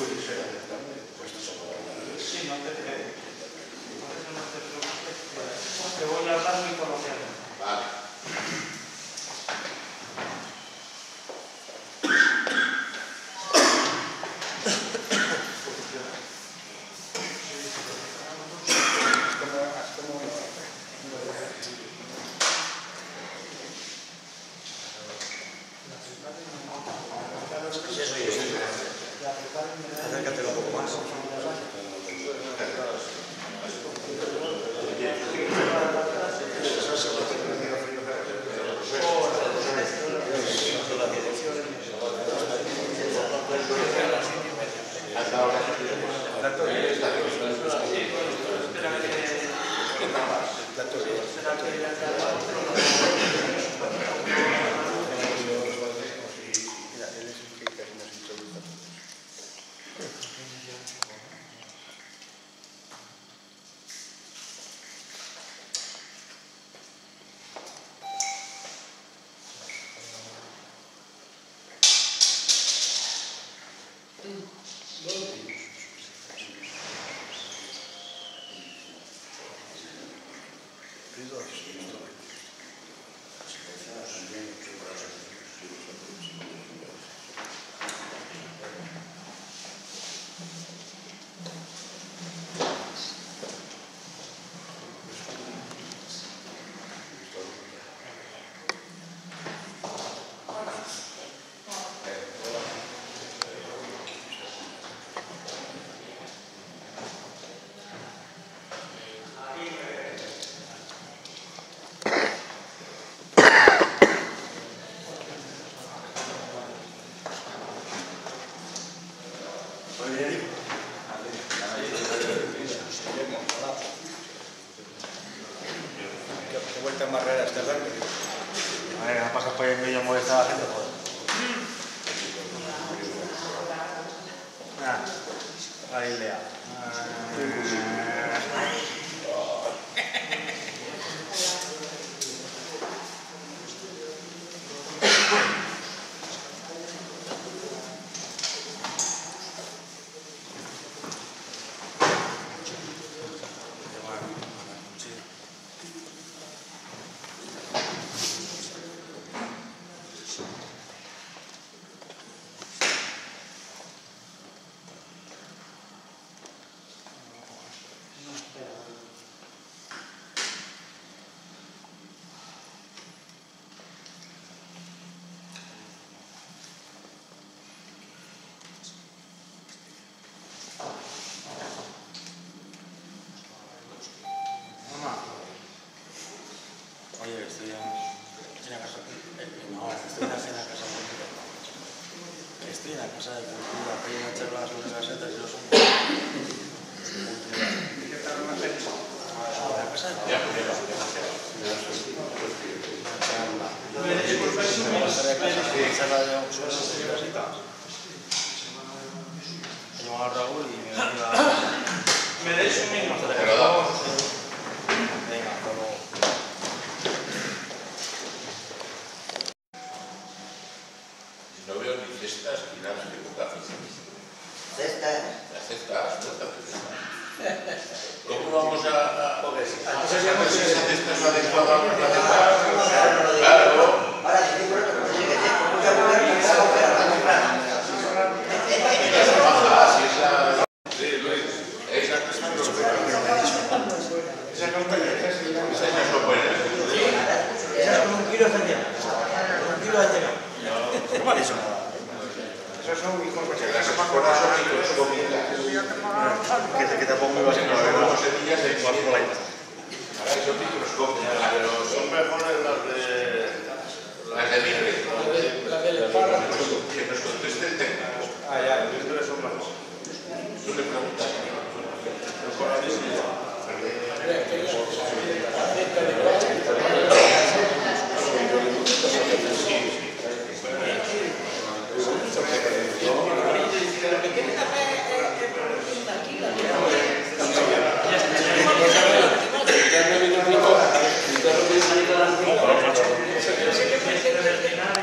Sí, no te preocupes. Te voy a dar mi conocimiento. Vale. Acércatelo un poco más. ¿Qué vuelta más rara esta tarde? A ver, no pasa por el medio molesta a la gente, joder. Galilea. Oye, estoy en la casa. No, estoy en la casa. Estoy en la casa de cultura. Hay una charla sobre casetas y los hombres. La casa de cultura. He llamado a Raúl y me iba a... ¿Me dais un minuto? Te lo damos. Venga, hasta luego. No veo ni cestas ni nada de boca. ¿Cestas? Las cestas, no cestas. ¿Cómo vamos a...? Esa cesta es adecuada para la temporada. Claro. Ahora, si tengo otro, pues que tengo mucha mujer que está operando temprano. Así es la... Sí, Luis. Esa es la Esa es lo buena. Esa es con 1 kilo de cena. Con 1 kilo de cena. No vale eso nada. Esos son microscopios. Las esporas son microscópicas. Que tampoco me vas a Son como semillas de igual por ahí. Ahora son microscópicas, pero son mejores las de vidrio. La del espárrago. Que nos conteste el técnico. Ah, ya, el vidrio son mejores. Tú le preguntas. Ya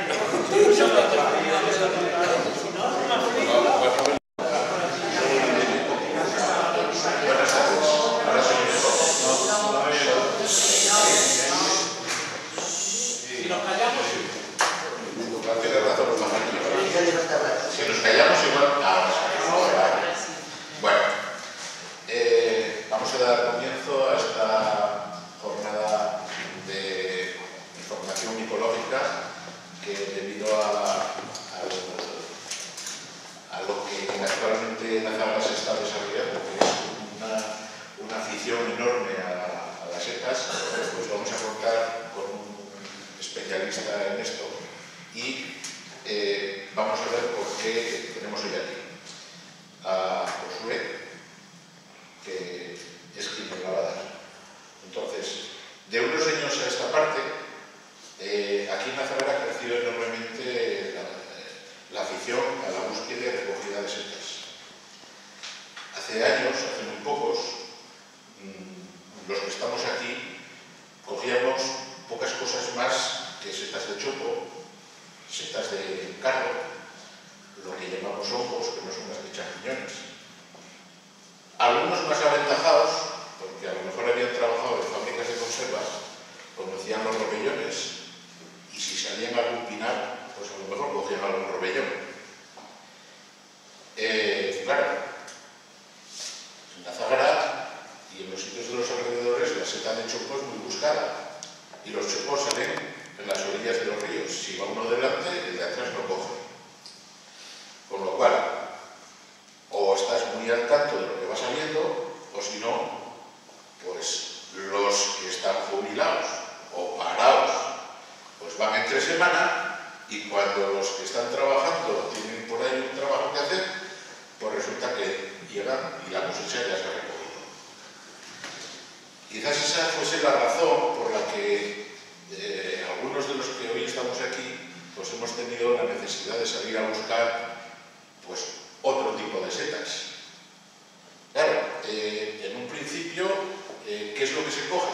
qué tenemos hoy aquí a Josué, que es quien nos la va a dar. Entonces, de unos años a esta parte, aquí en la Zahara ha crecido enormemente la afición a la búsqueda y recogida de setas. Hace años, hace muy pocos, los que estamos aquí cogíamos pocas cosas más que setas de chopo, setas de cardo, lo que llamamos hongos, que no son más que champiñones. Algunos más aventajados, porque a lo mejor habían trabajado en fábricas de conservas, conocían los robellones, y si salían algún pinar, pues a lo mejor cogían algún robellón. Claro, en la Zahara y en los sitios de los alrededores la seta de chopo es muy buscada, y los chopos salen en las orillas de los ríos. Si va uno delante, el de atrás no coge. Con lo cual, o estás muy al tanto de lo que va saliendo, o si no, pues los que están jubilados o parados, pues van entre semana, y cuando los que están trabajando tienen por ahí un trabajo que hacer, pues resulta que llegan y la cosecha ya se ha recogido. Quizás esa fuese la razón por la que algunos de los que hoy estamos aquí pues hemos tenido la necesidad de salir a buscar pues otro tipo de setas. Claro, en un principio, ¿qué es lo que se coge?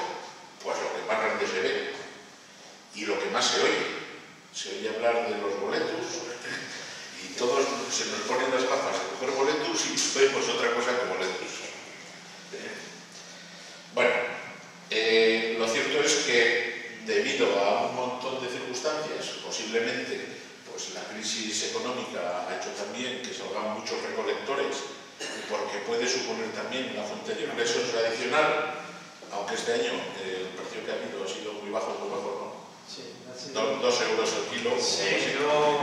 Pues lo que más grande se ve y lo que más se oye. Se oye hablar de los boletus y todos se nos ponen las gafas a coger boletus y vemos otra cosa que boletus. Bueno, lo cierto es que debido a un montón de circunstancias, posiblemente pues la crisis económica ha hecho también que salgan muchos recolectores, porque puede suponer también una fuente de ingresos adicional, aunque este año el precio que ha habido ha sido muy bajo, ¿no? Sí, 2 euros el kilo. sí, yo...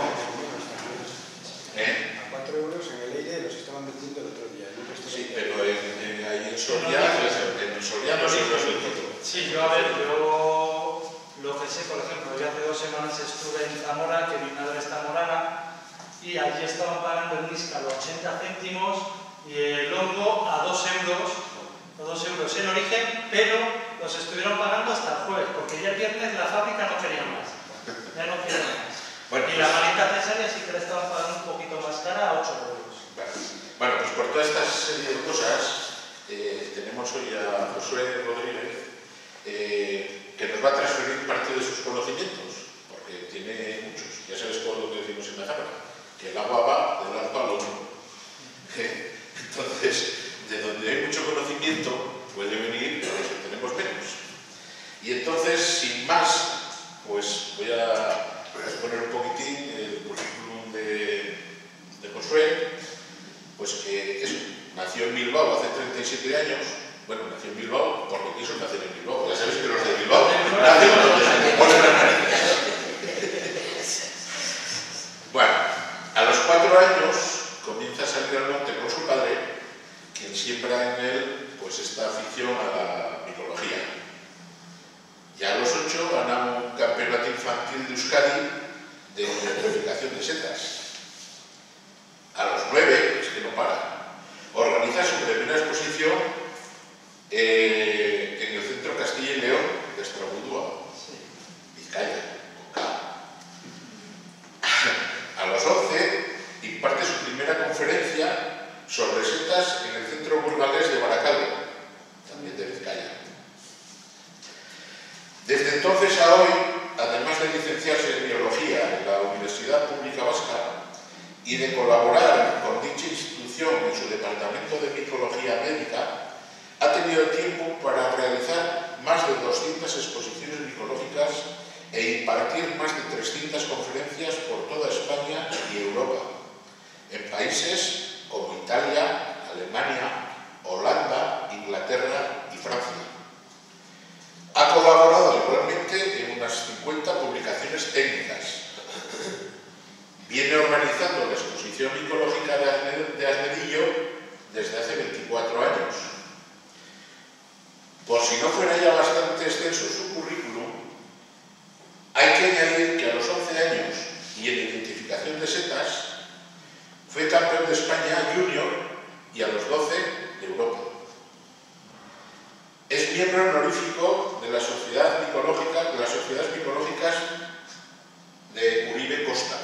A 4 euros en el aire los estaban vendiendo el otro día. Sí, pero ahí en Soria, no sé euros el kilo. Sí, yo a ver, yo lo que sé, por ejemplo, yo hace 2 semanas estuve en Zamora, que mi madre es zamorana, y allí estaban pagando el níscalo 80 céntimos y el hongo a 2 euros en origen, pero los estuvieron pagando hasta el jueves, porque ya el viernes la fábrica no quería más. Ya no quería más. Bueno, y la maleta cesárea sí que la estaban pagando un poquito más cara a 8 euros. Bueno, pues por toda esta serie de cosas tenemos hoy a Josué Rodríguez, que nos va a transferir parte de sus conocimientos, porque tiene muchos. Ya sabes todo lo que decimos en la Zahara, que el agua va del alto al hondo. Entonces, de donde hay mucho conocimiento, puede venir de los que tenemos menos. Y entonces, sin más, pues voy a exponer un poquitín el currículum de Josué, pues que eso, nació en Bilbao hace 37 años. Bueno, nació en Bilbao porque quiso nacer en Bilbao. Ya sabéis que los de Bilbao nacen donde se les ponen las narices. Bueno, a los 4 años comienza a salir al monte con su padre, quien siembra en él pues esta afición a la micología. Ya a los 8 gana un campeonato infantil de Euskadi de identificación de setas. A los 9, es que no para, organiza su primera exposición en el Centro Castilla y León de Estrabudúa, Vizcaya, con K. A los 11 imparte su primera conferencia sobre setas en el Centro Burgalés de Baracaldo, también de Vizcaya. Desde entonces a hoy, además de licenciarse en Biología en la Universidad Pública Vasca y de colaborar con dicha institución en su departamento de micología médica, ha tenido tiempo para realizar más de 200 exposiciones micológicas e impartir más de 300 conferencias por toda España y Europa, en países como Italia, Alemania, Holanda, Inglaterra y Francia. Ha colaborado igualmente en unas 50 publicaciones técnicas. Viene organizando la exposición micológica de Arnedillo desde hace 24 años. Por si no fuera ya bastante extenso su currículum, hay que añadir que a los 11 años y en identificación de setas Fue campeón de España junior y a los 12 de Europa. Es miembro honorífico de la Sociedad Micológica, de las Sociedades Micológicas de Uribe Costa.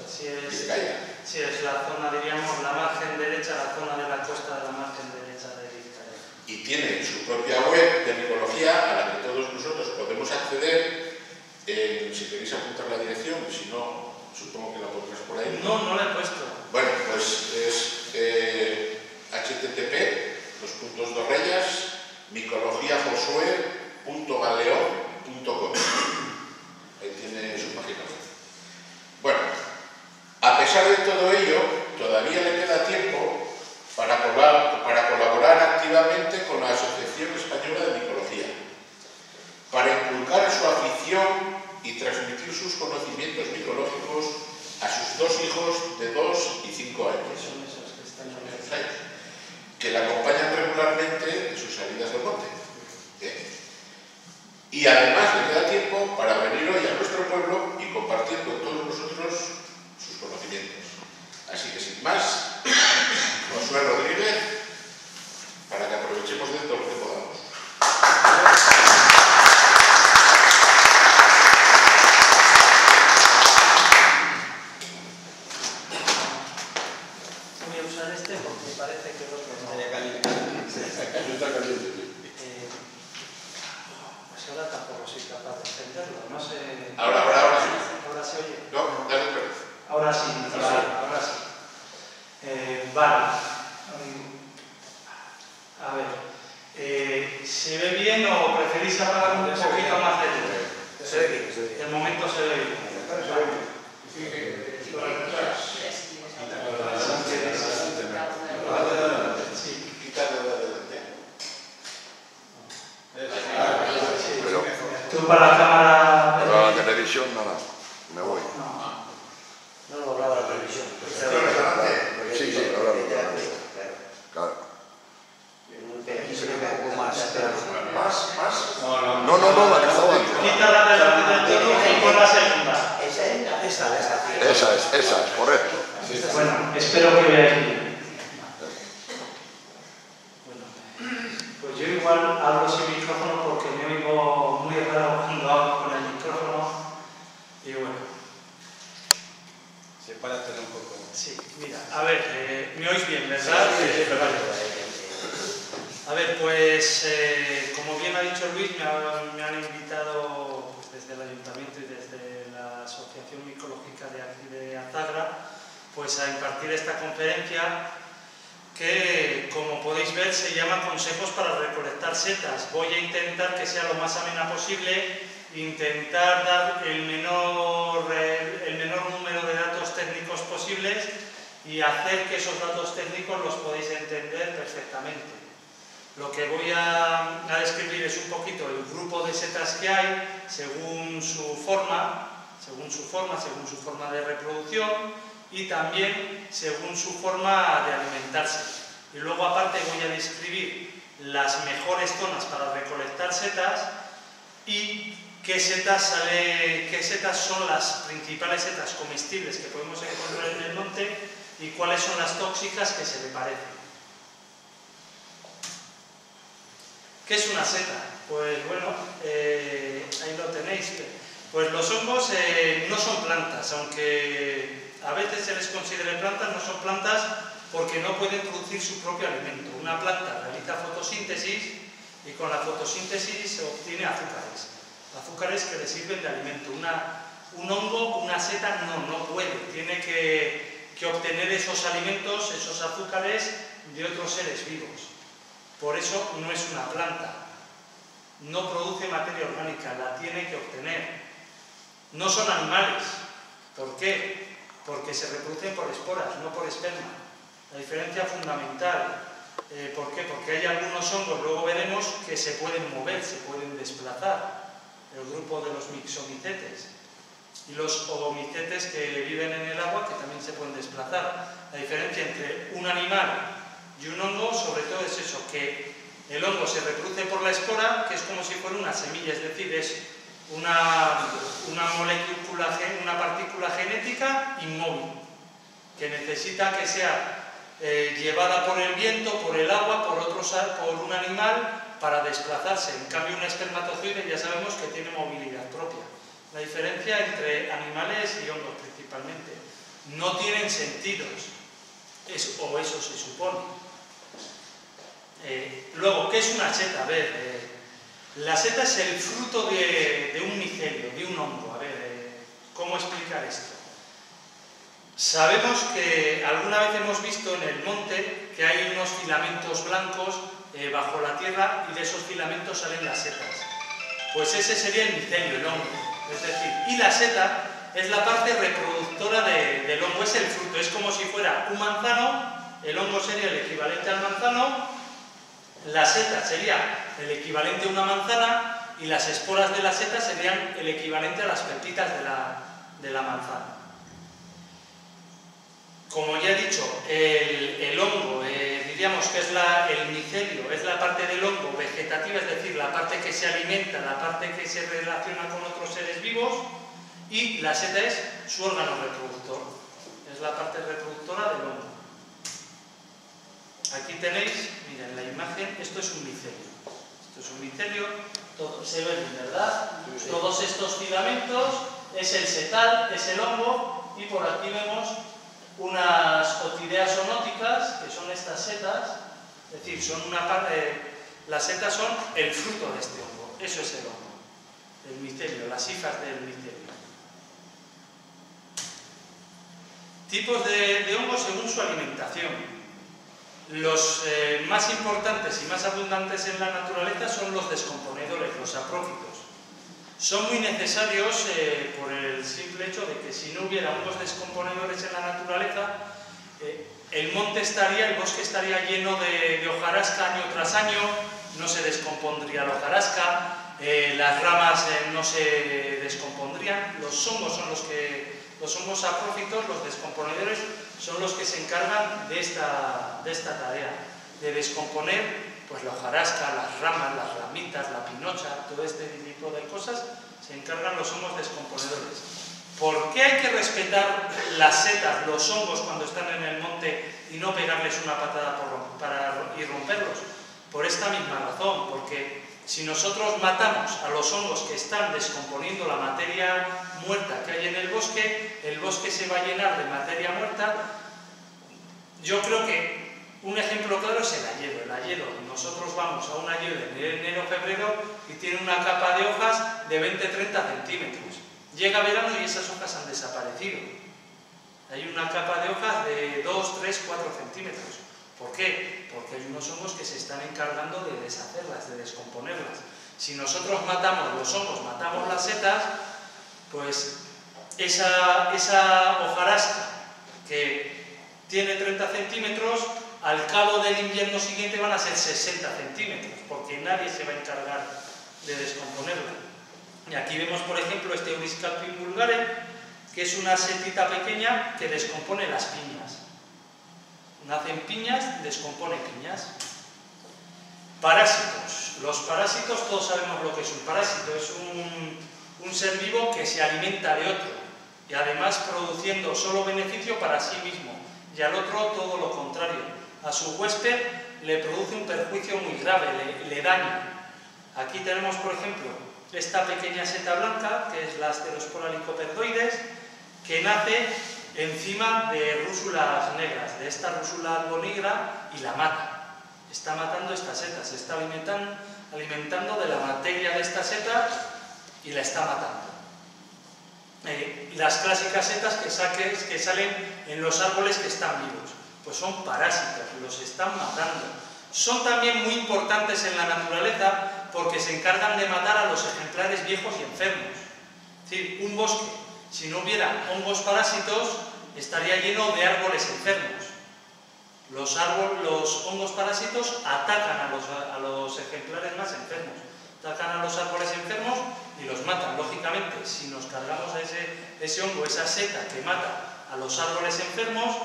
Sí es, Vizcaya. sí, es la zona, diríamos, la margen derecha, la zona de la costa de la margen derecha de Vizcaya. Y tiene su propia web de micología a la que todos nosotros podemos acceder. Si queréis apuntar la dirección, si no, supongo que la pondrás por ahí. No, no la he puesto. Bueno, pues es http://micologiajosué.galeón.com. Ahí tiene su página web. Bueno, a pesar de todo ello, todavía le queda tiempo para colaborar activamente con la Asociación Española de Micología, para inculcar su afición y transmitir sus conocimientos micológicos a sus dos hijos de 2 y 5 años, Son esos que están en el... que la acompañan regularmente en sus salidas de monte. Y además le queda tiempo para venir hoy a nuestro pueblo y compartir con todos nosotros sus conocimientos. Así que sin más, Josué Rodríguez, para que aprovechemos de todo lo que podamos. Voy a usar este porque parece que el otro no. Estaría caliente. Está caliente, sí. Pues ahora tampoco soy capaz de entenderlo. No sé... Ahora sí. Ahora se oye. No, dale otra vez. Ahora sí, ahora sí. Vale. A ver. ¿Se ve bien o preferís apagar un poquito más de luz? Se ve bien, se ve bien. El momento se ve bien. Sí. Pero Tú para la cámara... para la televisión nada, me voy. No lo graba la televisión. Sí, sí, ahora lo grabo. Claro. Aquí se ve un poco más claro. No, la que estaba antes. Quítala del todo y pon la segunda. Esa. Esa es, correcto. Bueno, espero que veáis bien. Bueno, pues yo igual hablo sin micrófono porque me oigo muy raro cuando hablo con el micrófono. Y bueno, Sepárate un poco. sí, mira, a ver, me oís bien, ¿verdad? A ver, pues como bien ha dicho Luis, me han invitado desde el Ayuntamiento y desde la Asociación Micológica de aquí de Azagra pues a impartir esta conferencia que, como podéis ver, se llama Consejos para recolectar setas. Voy a intentar que sea lo más amena posible, intentar dar el menor número de datos técnicos posibles y hacer que esos datos técnicos los podáis entender perfectamente. Lo que voy a describir es un poquito el grupo de setas que hay según su forma de reproducción y también según su forma de alimentarse. Y luego aparte voy a describir las mejores zonas para recolectar setas y qué setas son las principales setas comestibles que podemos encontrar en el monte y cuáles son las tóxicas que se le parecen. ¿Qué es una seta? Pues bueno, ahí lo tenéis. Pues los hongos no son plantas, aunque a veces se les considere plantas, no son plantas porque no pueden producir su propio alimento. Una planta realiza fotosíntesis y con la fotosíntesis se obtiene azúcares que le sirven de alimento. Un hongo, una seta no puede, tiene que obtener esos alimentos, esos azúcares de otros seres vivos. Por eso no es una planta, no produce materia orgánica, la tiene que obtener. No son animales. ¿Por qué? Porque se reproducen por esporas, no por esperma. La diferencia fundamental. ¿Por qué? Porque hay algunos hongos, luego veremos, que se pueden mover, se pueden desplazar. El grupo de los mixomicetes. Y los ovomicetes que viven en el agua, que también se pueden desplazar. La diferencia entre un animal y un hongo, sobre todo, es eso, que el hongo se reproduce por la espora, que es como si fuera una semilla, es decir, es una partícula genética inmóvil. que necesita que sea llevada por el viento, por el agua, por un animal para desplazarse. En cambio, un espermatozoide ya sabemos que tiene movilidad propia. La diferencia entre animales y hongos principalmente. No tienen sentidos, o eso se supone. Luego, ¿qué es una seta? A ver, la seta es el fruto de un micelio, de un hongo. A ver, ¿cómo explicar esto? Sabemos que alguna vez hemos visto en el monte que hay unos filamentos blancos bajo la tierra y de esos filamentos salen las setas. Pues ese sería el micelio, el hongo. Es decir, y la seta es la parte reproductora del hongo, es el fruto. Es como si fuera un manzano, el hongo sería el equivalente al manzano, la seta sería el equivalente a una manzana y las esporas de la seta serían el equivalente a las pepitas de la manzana. Como ya he dicho, el hongo, diríamos que es el micelio, es la parte del hongo vegetativa, es decir, la parte que se alimenta, la parte que se relaciona con otros seres vivos, y la seta es su órgano reproductor, es la parte reproductora del hongo. Aquí tenéis, miren la imagen, esto es un micelio. Esto es un micelio, se ve bien, ¿verdad? Sí. Todos estos filamentos, es el setal, es el hongo, y por aquí vemos unas cotideas zoonóticas, que son estas setas, es decir, son las setas son el fruto de este hongo, eso es el hongo, el micelio, las hijas del micelio. Tipos de hongos según su alimentación. Los más importantes y más abundantes en la naturaleza son los descomponedores, los saprófitos. Son muy necesarios por el simple hecho de que si no hubiera hongos descomponedores en la naturaleza, el bosque estaría lleno de hojarasca año tras año, no se descompondría la hojarasca, las ramas no se descompondrían. Los hongos saprófitos, los descomponedores, son los que se encargan de esta tarea, de descomponer pues la hojarasca, las ramas, las ramitas, la pinocha, todo este tipo de cosas, se encargan los hongos descomponedores. ¿Por qué hay que respetar las setas, los hongos cuando están en el monte y no pegarles una patada y romperlos? Por esta misma razón, porque si nosotros matamos a los hongos que están descomponiendo la materia muerta que hay en el bosque se va a llenar de materia muerta. Yo creo que un ejemplo claro es el ayelo. El ayelo, nosotros vamos a un ayelo en enero o febrero y tiene una capa de hojas de 20-30 centímetros. Llega verano y esas hojas han desaparecido. Hay una capa de hojas de 2, 3, 4 centímetros. ¿Por qué? Porque hay unos hongos que se están encargando de deshacerlas, de descomponerlas. Si nosotros matamos los hongos, matamos las setas, pues esa hojarasca que tiene 30 centímetros, al cabo del invierno siguiente van a ser 60 centímetros, porque nadie se va a encargar de descomponerla. Y aquí vemos, por ejemplo, este Euriscapin vulgare, que es una setita pequeña que descompone las piñas. Nacen piñas, descompone piñas. Parásitos. Los parásitos, todos sabemos lo que es un parásito. Es un ser vivo que se alimenta de otro y además produciendo solo beneficio para sí mismo y al otro todo lo contrario. A su huésped le produce un perjuicio muy grave, le daña. Aquí tenemos, por ejemplo, esta pequeña seta blanca, que es la Asterospora lycoperdioides, que nace encima de rúsulas negras, de esta rúsula algo negra, y la mata. Está matando esta seta, se está alimentando de la materia de esta seta y la está matando. Las clásicas setas que salen en los árboles que están vivos, pues son parásitos, los están matando. Son también muy importantes en la naturaleza porque se encargan de matar a los ejemplares viejos y enfermos. Es decir, un bosque, si no hubiera hongos parásitos, estaría lleno de árboles enfermos. Los hongos parásitos atacan a los ejemplares más enfermos, atacan a los árboles enfermos y los matan. Lógicamente, si nos cargamos a ese hongo, esa seta que mata a los árboles enfermos,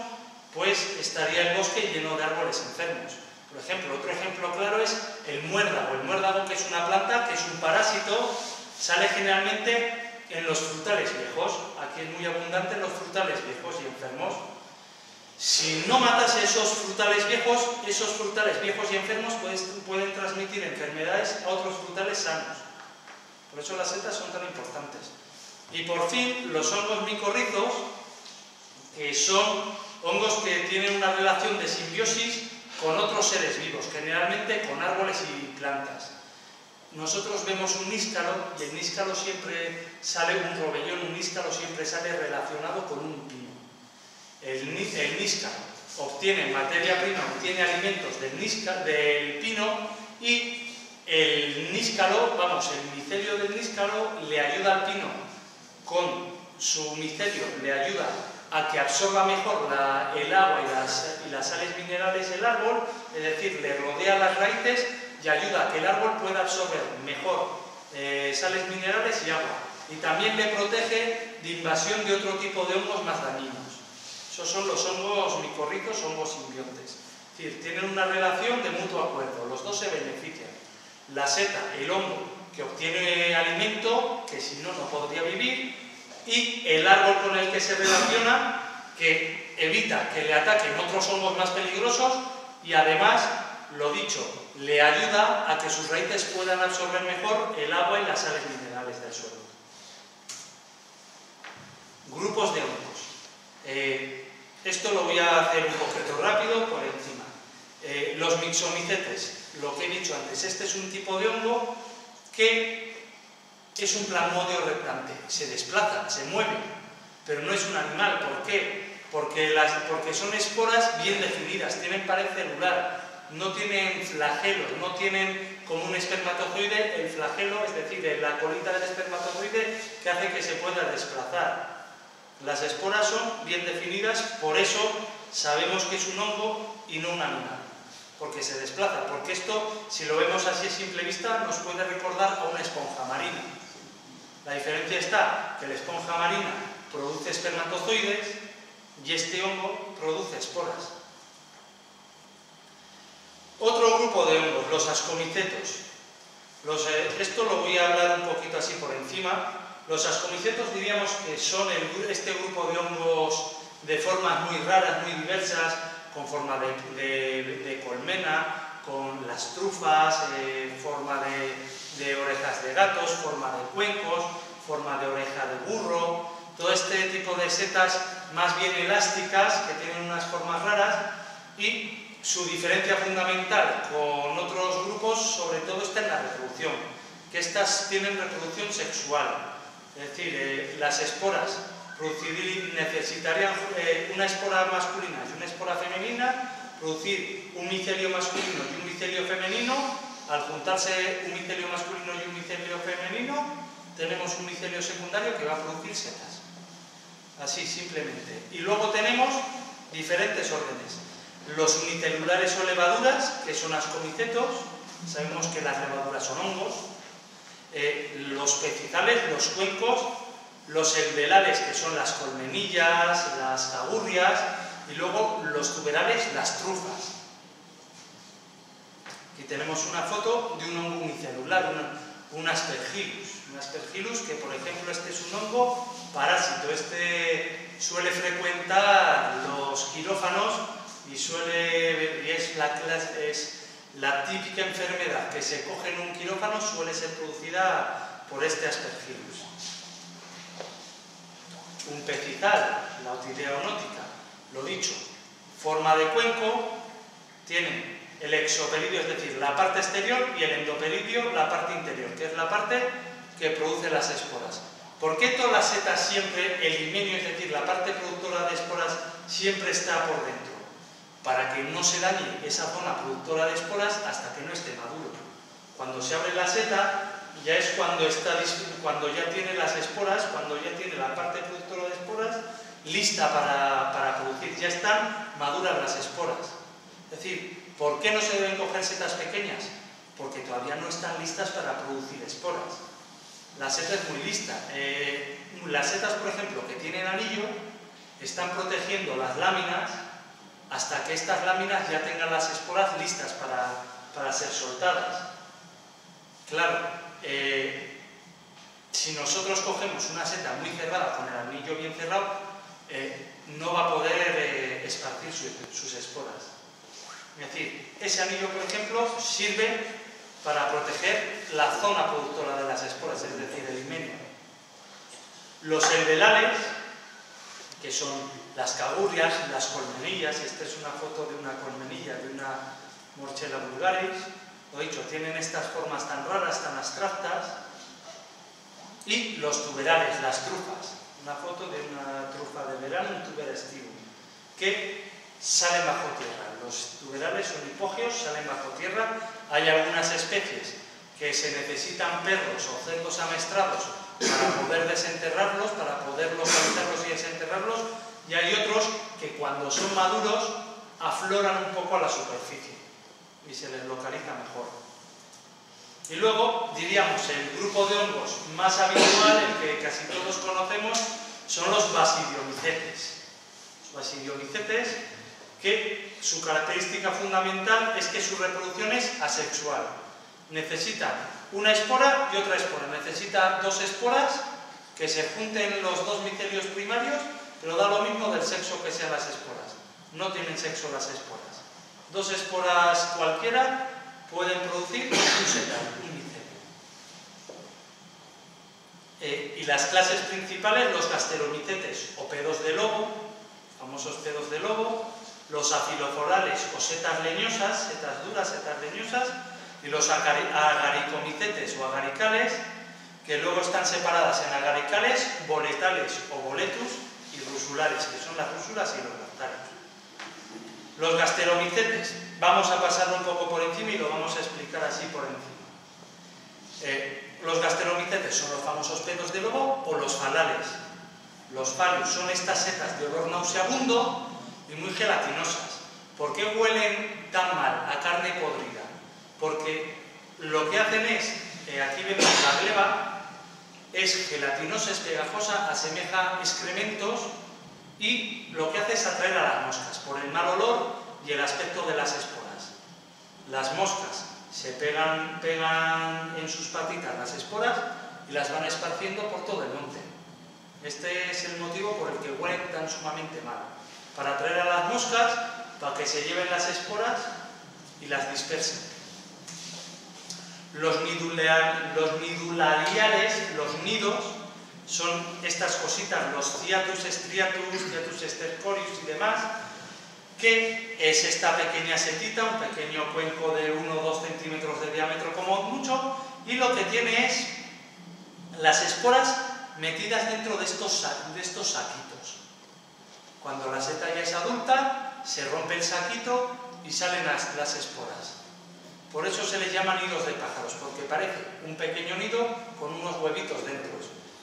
pues estaría el bosque lleno de árboles enfermos. Por ejemplo, otro ejemplo claro es el muérdago. El muérdago, que es una planta, que es un parásito, sale generalmente en los frutales viejos. Aquí es muy abundante en los frutales viejos y enfermos. Si no matas esos frutales viejos y enfermos pueden transmitir enfermedades a otros frutales sanos. Por eso las setas son tan importantes. Y por fin, los hongos micorrizos, que son hongos que tienen una relación de simbiosis con otros seres vivos, generalmente con árboles y plantas. Nosotros vemos un níscalo y el níscalo siempre sale, un rovellón, un níscalo siempre sale relacionado con un pino. El níscalo obtiene materia prima, obtiene alimentos del pino y el níscalo, el micelio del níscalo le ayuda al pino con su micelio, le ayuda a que absorba mejor el agua y las sales minerales del árbol, es decir, le rodea las raíces y ayuda a que el árbol pueda absorber mejor sales minerales y agua. Y también le protege de invasión de otro tipo de hongos más dañinos. Esos son los hongos micorrizos, hongos simbiontes. Es decir, tienen una relación de mutuo acuerdo, los dos se benefician. La seta, el hongo, que obtiene alimento, que si no, no podría vivir, y el árbol con el que se relaciona, que evita que le ataquen otros hongos más peligrosos y además, lo dicho, le ayuda a que sus raíces puedan absorber mejor el agua y las sales minerales del suelo. Grupos de hongos. Esto lo voy a hacer un poquito rápido por encima. Los mixomicetes, lo que he dicho antes, este es un tipo de hongo que es un plasmodio reptante, se desplazan, se mueven, pero no es un animal. ¿Por qué? Porque son esporas bien definidas, tienen pared celular, no tienen flagelos, no tienen como un espermatozoide el flagelo, es decir, la colita del espermatozoide que hace que se pueda desplazar. Las esporas son bien definidas, por eso sabemos que es un hongo y no un animal, porque se desplaza, porque esto, si lo vemos así a simple vista, nos puede recordar a una esponja marina. La diferencia está que la esponja marina produce espermatozoides y este hongo produce esporas. Otro grupo de hongos, los ascomicetos. Esto lo voy a hablar un poquito así por encima. Los ascomicetos diríamos que son este grupo de hongos de formas muy raras, muy diversas, con forma de colmena, con las trufas, forma de orejas de gatos, forma de cuencos, forma de oreja de burro, todo este tipo de setas más bien elásticas que tienen unas formas raras, y su diferencia fundamental con otros grupos sobre todo está en la reproducción, que estas tienen reproducción sexual. Es decir, las esporas necesitarían una espora masculina y una espora femenina, producir un micelio masculino y un micelio femenino. Al juntarse un micelio masculino y un micelio femenino, tenemos un micelio secundario que va a producir setas. Así, simplemente. Y luego tenemos diferentes órdenes. Los unicelulares o levaduras, que son ascomicetos, sabemos que las levaduras son hongos. Los pecizales, los cuencos, los envelales, que son las colmenillas, las cagurrias, y luego los tuberales, las trufas. Aquí tenemos una foto de un hongo unicelular, un aspergillus. Un aspergillus que, por ejemplo, este es un hongo parásito. Este suele frecuentar los quirófanos y es la típica enfermedad que se coge en un quirófano, suele ser producida por este aspergillus. Un pecizal, la Otidea onótica, lo dicho, forma de cuenco, tiene el exopelidio, es decir, la parte exterior, y el endopelidio, la parte interior, que es la parte que produce las esporas. ¿Por qué todas las setas siempre, el himenio, es decir, la parte productora de esporas, siempre está por dentro? Para que no se dañe esa zona productora de esporas hasta que no esté maduro. Cuando se abre la seta, ya es cuando ya tiene las esporas, cuando ya tiene la parte productora de esporas lista para producir, ya están maduras las esporas. Es decir, ¿por qué no se deben coger setas pequeñas? Porque todavía no están listas para producir esporas. La seta es muy lista. Las setas, por ejemplo, que tienen anillo, están protegiendo las láminas hasta que estas láminas ya tengan las esporas listas para ser soltadas. Claro, si nosotros cogemos una seta muy cerrada, con el anillo bien cerrado, no va a poder esparcir sus esporas. Es decir, ese anillo, por ejemplo, sirve para proteger la zona productora de las esporas, es decir, el himenio. Los elvelales, que son las cagurrias, las colmenillas, esta es una foto de una colmenilla, de una Morchella vulgaris, lo dicho, tienen estas formas tan raras, tan abstractas, y los tuberales, las trufas, una foto de una trufa de verano, un tuber estivo, que salen bajo tierra. Los tuberales son hipógeos, salen bajo tierra. Hay algunas especies que se necesitan perros o cerdos amestrados para poder desenterrarlos, para poder localizarlos y desenterrarlos, y hay otros que cuando son maduros afloran un poco a la superficie y se les localiza mejor. Y luego, diríamos, el grupo de hongos más habitual, el que casi todos conocemos, son los basidiomicetes. Los basidiomicetes, que su característica fundamental es que su reproducción es asexual. Necesitan una espora y otra espora. Necesita dos esporas que se junten los dos micelios primarios, pero da lo mismo del sexo que sean las esporas. No tienen sexo las esporas. Dos esporas cualquiera pueden producir un setal, un micelio. Y las clases principales, los gasteromicetes o pedos de lobo, famosos pedos de lobo, los afiloforales o setas leñosas, setas duras, setas leñosas, y los agaricomicetes o agaricales, que luego están separadas en agaricales, boletales o boletus y rusulares, que son las rúsulas y los lactarios. Los gasteromicetes, vamos a pasarlo un poco por encima y lo vamos a explicar así por encima. Los gasteromicetes son los famosos pedos de lobo o los falales. Los falus son estas setas de olor nauseabundo y muy gelatinosas. ¿Por qué huelen tan mal a carne podrida? Porque lo que hacen es, aquí vemos la gleba, es gelatinosa, es pegajosa, asemeja excrementos y lo que hace es atraer a las moscas por el mal olor y el aspecto de las esporas. Las moscas se pegan en sus patitas las esporas y las van esparciendo por todo el monte. Este es el motivo por el que huelen tan sumamente mal. Para atraer a las moscas, para que se lleven las esporas y las dispersen. Los nidulariales, los nidos, son estas cositas, los Ciatus striatus, Ciatus stercorius y demás, que es esta pequeña setita, un pequeño cuenco de 1 o 2 centímetros de diámetro como mucho, y lo que tiene es las esporas metidas dentro de estos saquitos. Cuando la seta ya es adulta, se rompe el saquito y salen las esporas. Por eso se les llama nidos de pájaros, porque parece un pequeño nido con unos huevitos dentro.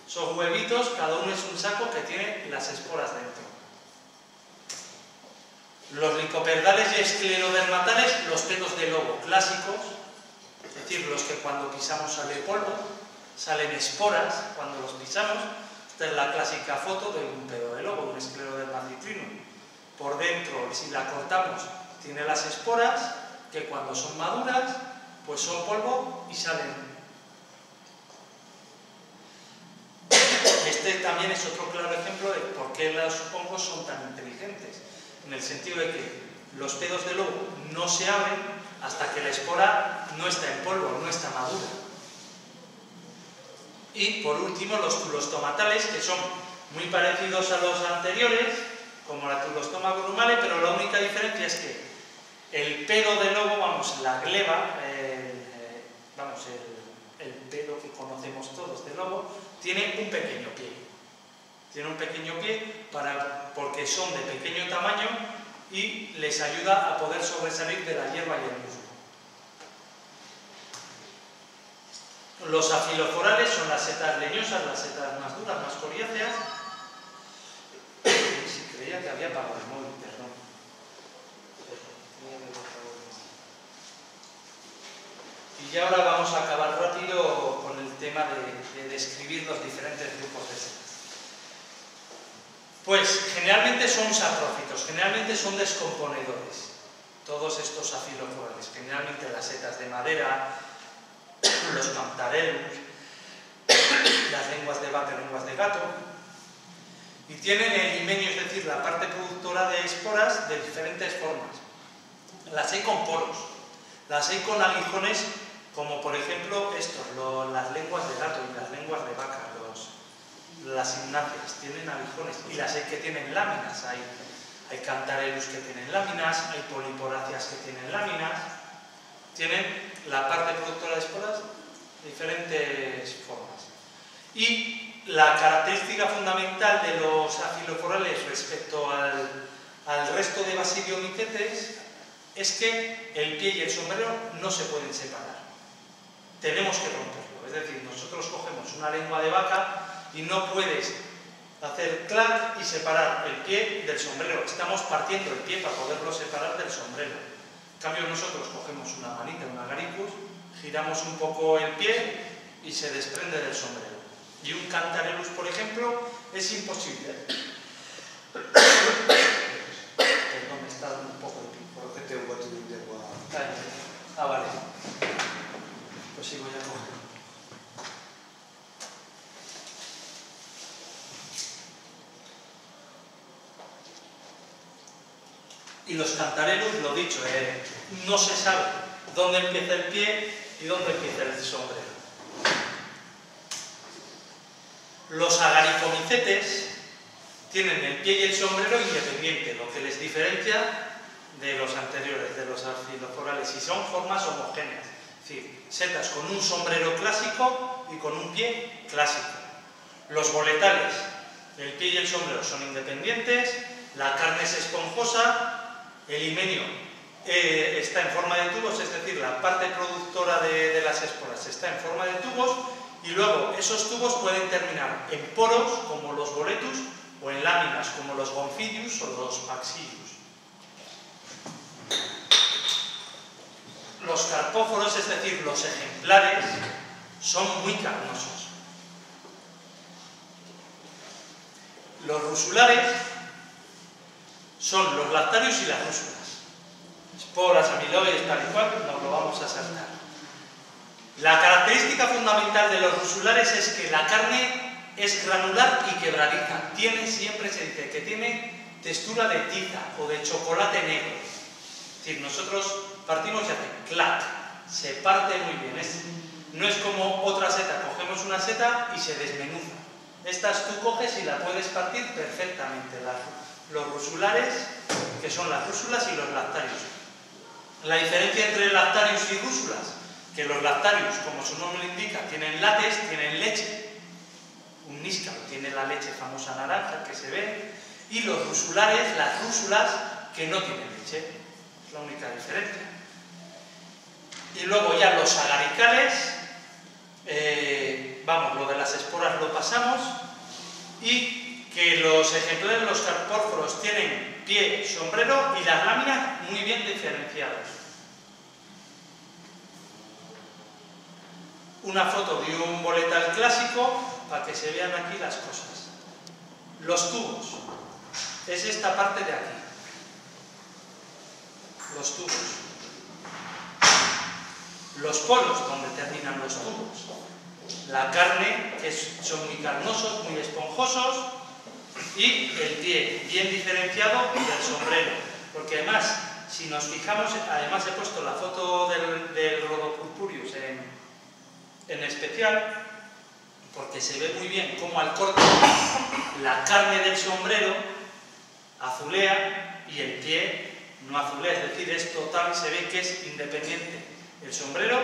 Esos huevitos, cada uno es un saco que tiene las esporas dentro. Los licoperdales y esclerodermatales, los pedos de lobo clásicos, es decir, los que cuando pisamos sale polvo, salen esporas cuando los pisamos. Esta es la clásica foto de un pedo de lobo, un esclerodermatitrinum. Por dentro, si la cortamos, tiene las esporas, que cuando son maduras, pues son polvo y salen. Este también es otro claro ejemplo de por qué los hongos son tan inteligentes, en el sentido de que los pedos de lobo no se abren hasta que la espora no está en polvo, no está madura. Y por último los tulostomatales, que son muy parecidos a los anteriores, como la tulostoma grumale, pero la única diferencia es que el pedo de lobo, vamos, la gleba, el pedo que conocemos todos de lobo, tiene un pequeño pie. Tiene un pequeño pie porque son de pequeño tamaño y les ayuda a poder sobresalir de la hierba y el musgo. Los afiloforales son las setas leñosas, las setas más duras, más coriáceas. Si creía que había apagado el móvil, perdón. Y ahora vamos a acabar rápido con el tema de describir los diferentes grupos de setas. Pues generalmente son saprófitos, generalmente son descomponedores. Todos estos afiloforales, generalmente las setas de madera, los cantarellus, las lenguas de vaca, lenguas de gato, y tienen el himenio, es decir, la parte productora de esporas de diferentes formas. Las hay con poros, las hay con aguijones, como por ejemplo estos, las lenguas de gato y las lenguas de vaca, las ignáceas tienen aguijones, y las hay que tienen láminas. Hay cantarelus que tienen láminas, hay poliporáceas que tienen láminas. Tienen la parte productora de esporas de diferentes formas. Y la característica fundamental de los afiloforales respecto al resto de basidiomicetes es que el pie y el sombrero no se pueden separar. Tenemos que romperlo. Es decir, nosotros cogemos una lengua de vaca y no puedes hacer clac y separar el pie del sombrero. Estamos partiendo el pie para poderlo separar del sombrero. En cambio, nosotros cogemos una manita, un agaricus, giramos un poco el pie y se desprende del sombrero. Y un cantarelus, por ejemplo, es imposible. Perdón, me está dando un poco de pico. Que té un botellín de agua. Ah, vale. Pues sí, voy a coger. Y los cantarelus, lo dicho, no se sabe dónde empieza el pie y dónde empieza el sombrero. Los agaricomicetes tienen el pie y el sombrero independiente, lo que les diferencia de los anteriores, de los afiloforales, y son formas homogéneas. Es decir, setas con un sombrero clásico y con un pie clásico. Los boletales, el pie y el sombrero son independientes, la carne es esponjosa. El himenio está en forma de tubos, es decir, la parte productora de las esporas está en forma de tubos, y luego esos tubos pueden terminar en poros, como los boletus, o en láminas, como los gonfidius o los maxillus. Los carpóforos, es decir, los ejemplares, son muy carnosos. Los rusulares son los lactarios y las rúsulas. Esporas, amiloides, tal y cual, nos lo vamos a saltar. La característica fundamental de los rusulares es que la carne es granular y quebradiza. Siempre se dice que tiene textura de tiza o de chocolate negro. Es decir, nosotros partimos y hace clac, se parte muy bien. No es como otra seta, cogemos una seta y se desmenuza. Estas tú coges y la puedes partir perfectamente. Los rusulares, que son las rúsulas, y los lactarios. La diferencia entre lactarios y rúsulas, que los lactarios, como su nombre indica, tienen látex, tienen leche. Un níscalo tiene la leche famosa naranja que se ve, y los rusulares, las rúsulas, que no tienen leche. Es la única diferencia. Y luego ya los agaricales, lo de las esporas lo pasamos, y que los ejemplares, los carpóforos, tienen pie, sombrero y las láminas muy bien diferenciadas. Una foto de un boletal clásico para que se vean aquí las cosas. Los tubos, es esta parte de aquí. Los tubos. Los polos, donde terminan los tubos. La carne, que son muy carnosos, muy esponjosos, y el pie bien diferenciado del sombrero, porque además, si nos fijamos, además he puesto la foto del Rhodopurpureus en especial, porque se ve muy bien cómo al corte la carne del sombrero azulea y el pie no azulea, es decir, es total, se ve que es independiente el sombrero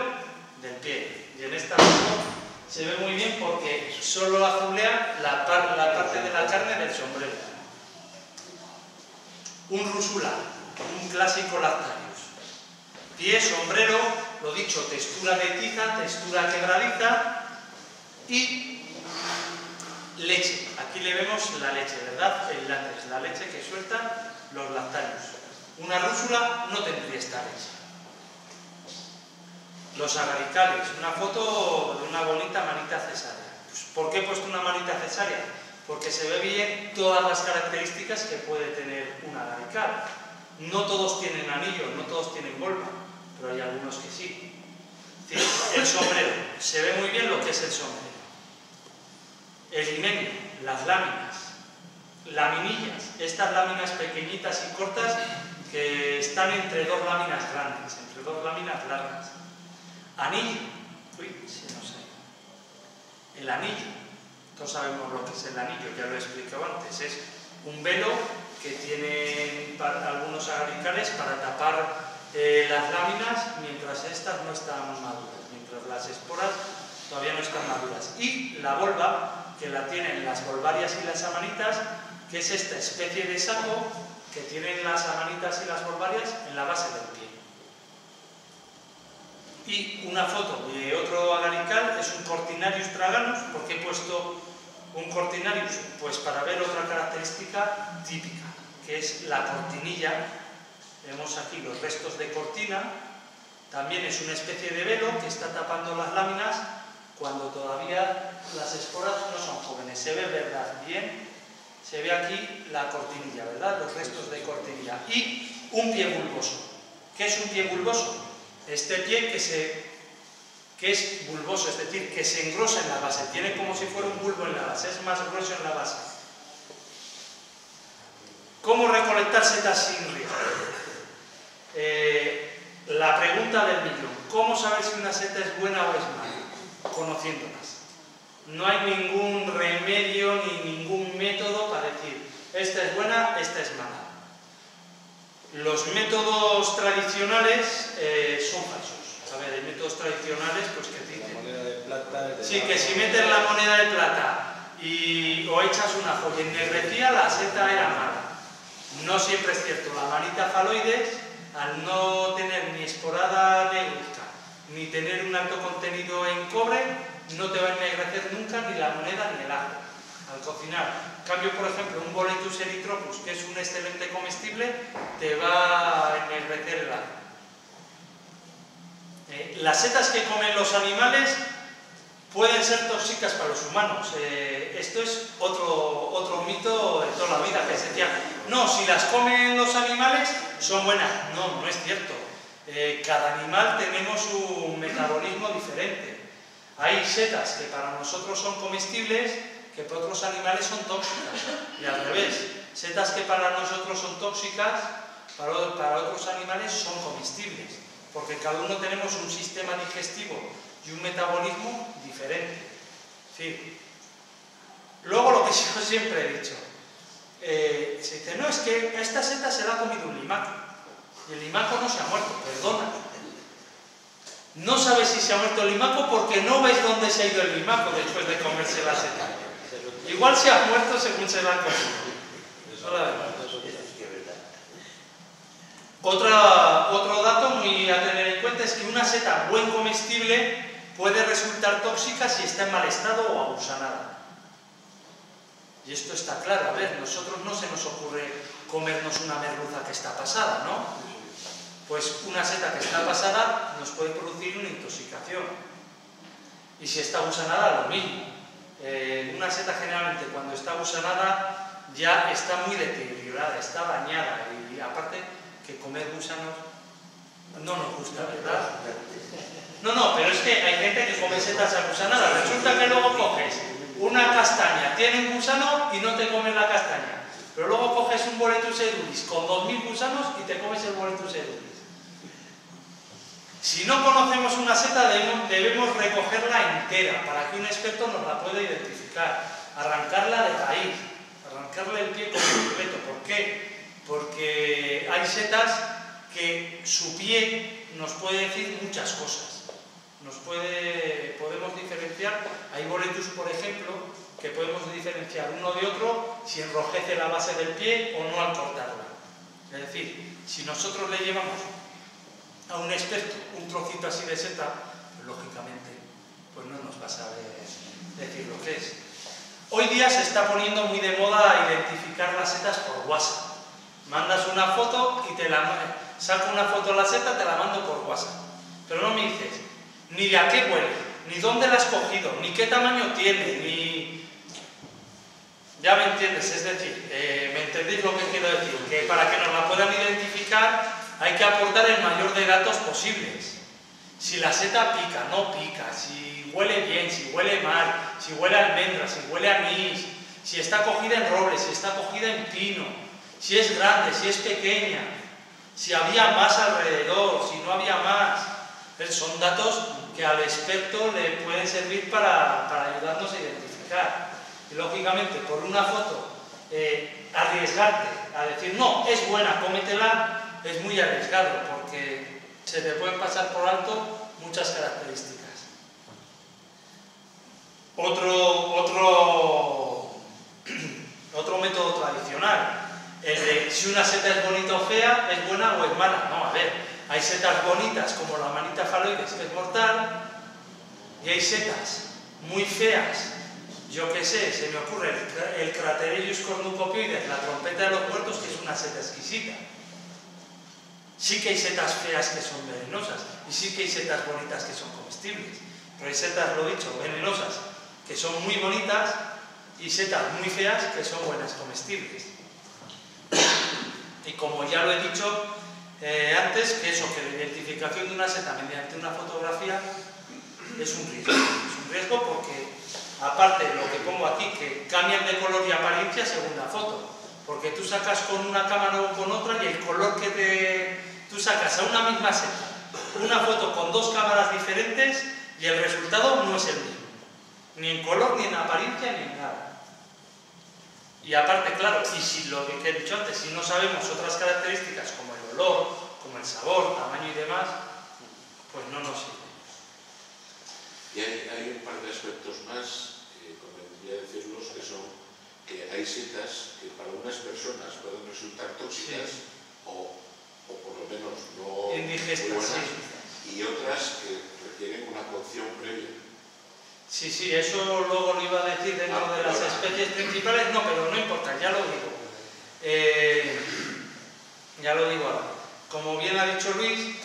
del pie. Y en esta foto se ve muy bien porque solo azulea la parte de la carne del sombrero. Un rusula, un clásico lactarius. Pie, sombrero, lo dicho, textura de tiza, textura quebradiza y leche. Aquí le vemos la leche, ¿verdad? El látex, la leche que sueltan los lactarius. Una rúsula no tendría esta leche. Los agaricales, una foto de una bonita manita cesárea. Pues, ¿por qué he puesto una manita cesárea? Porque se ve bien todas las características que puede tener un agarical. No todos tienen anillo, no todos tienen volva, pero hay algunos que sí. Es decir, el sombrero, se ve muy bien lo que es el sombrero. El himenio, las láminas. laminillas, estas láminas pequeñitas y cortas que están entre dos láminas grandes, entre dos láminas largas. Anillo, no sé. El anillo, todos sabemos lo que es el anillo, ya lo he explicado antes, es un velo que tienen algunos agaricales para tapar las láminas mientras estas no están maduras, mientras las esporas todavía no están maduras. Y la volva, que la tienen las volvarias y las amanitas, que es esta especie de saco que tienen las amanitas y las volvarias en la base del pie. Y una foto de otro agarical es un Cortinarius traganus. ¿Por qué he puesto un Cortinarius? Pues para ver otra característica típica, que es la cortinilla. Vemos aquí los restos de cortina. También es una especie de velo que está tapando las láminas cuando todavía las esporas no son jóvenes. Se ve, ¿verdad? Bien. Se ve aquí la cortinilla, ¿verdad? Los restos de cortinilla. Y un pie bulboso. ¿Qué es un pie bulboso? Este pie que es bulboso, es decir, que se engrosa en la base. Tiene como si fuera un bulbo en la base, es más grueso en la base. ¿Cómo recolectar setas sin riego? La pregunta del millón. ¿Cómo saber si una seta es buena o es mala? Conociéndolas. No hay ningún remedio ni ningún método para decir esta es buena, esta es mala. Los métodos tradicionales son falsos. A ver, hay métodos tradicionales pues que dicen... La moneda de plata... Sí, que si metes la moneda de plata o echas un ajo y ennegrecía, la seta era mala. No siempre es cierto. La manita faloides, al no tener ni esporada negruzca, ni tener un alto contenido en cobre, no te va a ennegrecer nunca ni la moneda ni el ajo al cocinar. En cambio, por ejemplo, un Boletus erythropus, que es un excelente comestible, te va a ennegrecer el ajo. Las setas que comen los animales pueden ser tóxicas para los humanos. Esto es otro mito de toda la vida, que se decía, no, si las comen los animales son buenas. No, no es cierto. Cada animal tenemos un metabolismo diferente. Hay setas que para nosotros son comestibles, que para otros animales son tóxicas. Y al revés, setas que para nosotros son tóxicas, para otros animales son comestibles. Porque cada uno tenemos un sistema digestivo y un metabolismo diferente. Sí. Luego lo que yo siempre he dicho, se dice, no, es que a esta seta se la ha comido un limaco. Y el limaco no se ha muerto, perdona. No sabes si se ha muerto el limaco porque no ves dónde se ha ido el limaco después de comerse la seta. Igual se ha muerto según se la ha comido. Otro dato muy a tener en cuenta es que una seta buen comestible puede resultar tóxica si está en mal estado o agusanada. Y esto está claro. A ver, nosotros no se nos ocurre comernos una merluza que está pasada, ¿no? Pues una seta que está pasada nos puede producir una intoxicación. Y si está gusanada, lo mismo. Una seta generalmente cuando está gusanada ya está muy deteriorada, está dañada. Y aparte que comer gusanos no nos gusta, ¿verdad? No, pero es que hay gente que come setas agusanadas. Resulta que luego coges una castaña, tiene un gusano y no te comes la castaña. Pero luego coges un Boletus edulis con 2000 gusanos y te comes el Boletus edulis. Si no conocemos una seta, debemos recogerla entera para que un experto nos la pueda identificar. Arrancarla de raíz, arrancarle el pie completo. ¿Por qué? Porque hay setas que su pie nos puede decir muchas cosas. Podemos diferenciar, hay Boletus, por ejemplo, que podemos diferenciar uno de otro si enrojece la base del pie o no al cortarla. Es decir, si nosotros le llevamos a un experto un trocito así de seta, pues, lógicamente, pues no nos va a saber decir lo que es. Hoy día se está poniendo muy de moda identificar las setas por WhatsApp. Mandas una foto y saco una foto de la seta, te la mando por WhatsApp. Pero no me dices ni de a qué huele, ni dónde la has cogido, ni qué tamaño tiene, ni... Ya me entiendes, es decir, ¿me entendéis lo que quiero decir? Que para que nos la puedan identificar hay que aportar el mayor de datos posibles. Si la seta pica, no pica, si huele bien, si huele mal, si huele a almendra, si huele a anís, si está cogida en roble, si está cogida en pino, si es grande, si es pequeña, si había más alrededor, si no había más. Son datos que al experto le pueden servir para ayudarnos a identificar. Y lógicamente, por una foto, arriesgarte a decir, no, es buena, cómetela, es muy arriesgado, porque se te pueden pasar por alto muchas características. Otro método tradicional, el de si una seta es bonita o fea, es buena o es mala. No, a ver, hay setas bonitas como la manita faloides, que es mortal, y hay setas muy feas. Yo qué sé, se me ocurre el Craterellus cornucopioides, la trompeta de los muertos, que es una seta exquisita. Sí que hay setas feas que son venenosas, y sí que hay setas bonitas que son comestibles. Pero hay setas, lo he dicho, venenosas, que son muy bonitas, y setas muy feas que son buenas comestibles. Y como ya lo he dicho antes, que la identificación de una seta mediante una fotografía es un riesgo. Es un riesgo porque, aparte de lo que pongo aquí, que cambian de color y apariencia según la foto. Porque tú sacas con una cámara o con otra y el color tú sacas a una misma seta, una foto con dos cámaras diferentes y el resultado no es el mismo. Ni en color, ni en apariencia, ni en nada. Y aparte, claro, y si lo que he dicho antes, si no sabemos otras características como el olor, como el sabor, tamaño y demás, pues no nos sirve. Y hay un par de aspectos más, convendría decirlos, que son que hay setas que para unas personas pueden resultar tóxicas, sí, o por lo menos no indigestas, muy buenas, sí, y otras que requieren una cocción previa. Sí, eso luego lo iba a decir dentro de las especies principales, no, pero no importa, ya lo digo. Ya lo digo ahora. Como bien ha dicho Luis,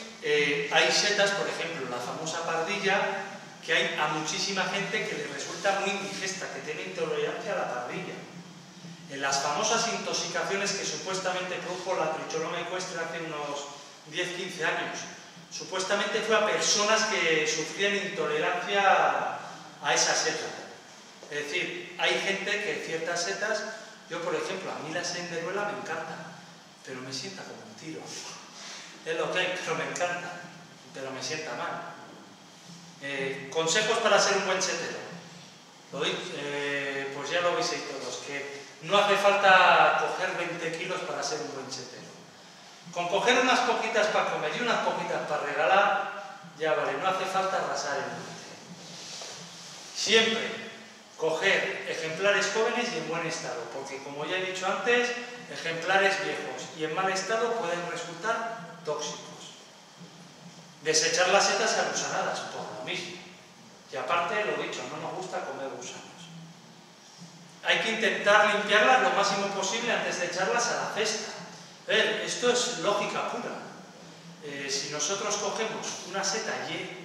hay setas, por ejemplo, la famosa pardilla, que hay a muchísima gente que le resulta muy indigesta, que tiene intolerancia a la pardilla. En las famosas intoxicaciones que supuestamente produjo la tricholoma ecuestre hace unos 10-15 años, supuestamente fue a personas que sufrían intolerancia a esa seta. Es decir, hay gente que ciertas setas, yo por ejemplo, a mí la senderuela me encanta, pero me sienta como un tiro. Es lo que hay, pero me encanta, pero me sienta mal. Consejos para ser un buen setero. Pues ya lo veis ahí todos, que no hace falta coger 20 kilos para ser un buen setero. Con coger unas poquitas para comer y unas poquitas para regalar, ya vale, no hace falta arrasar el monte. Siempre coger ejemplares jóvenes y en buen estado, porque como ya he dicho antes, ejemplares viejos y en mal estado pueden resultar tóxicos. Desechar las setas agusanadas, por lo mismo. Y aparte, lo dicho, no nos gusta comer gusanos. Hay que intentar limpiarlas lo máximo posible antes de echarlas a la cesta. Esto es lógica pura. Si nosotros cogemos una seta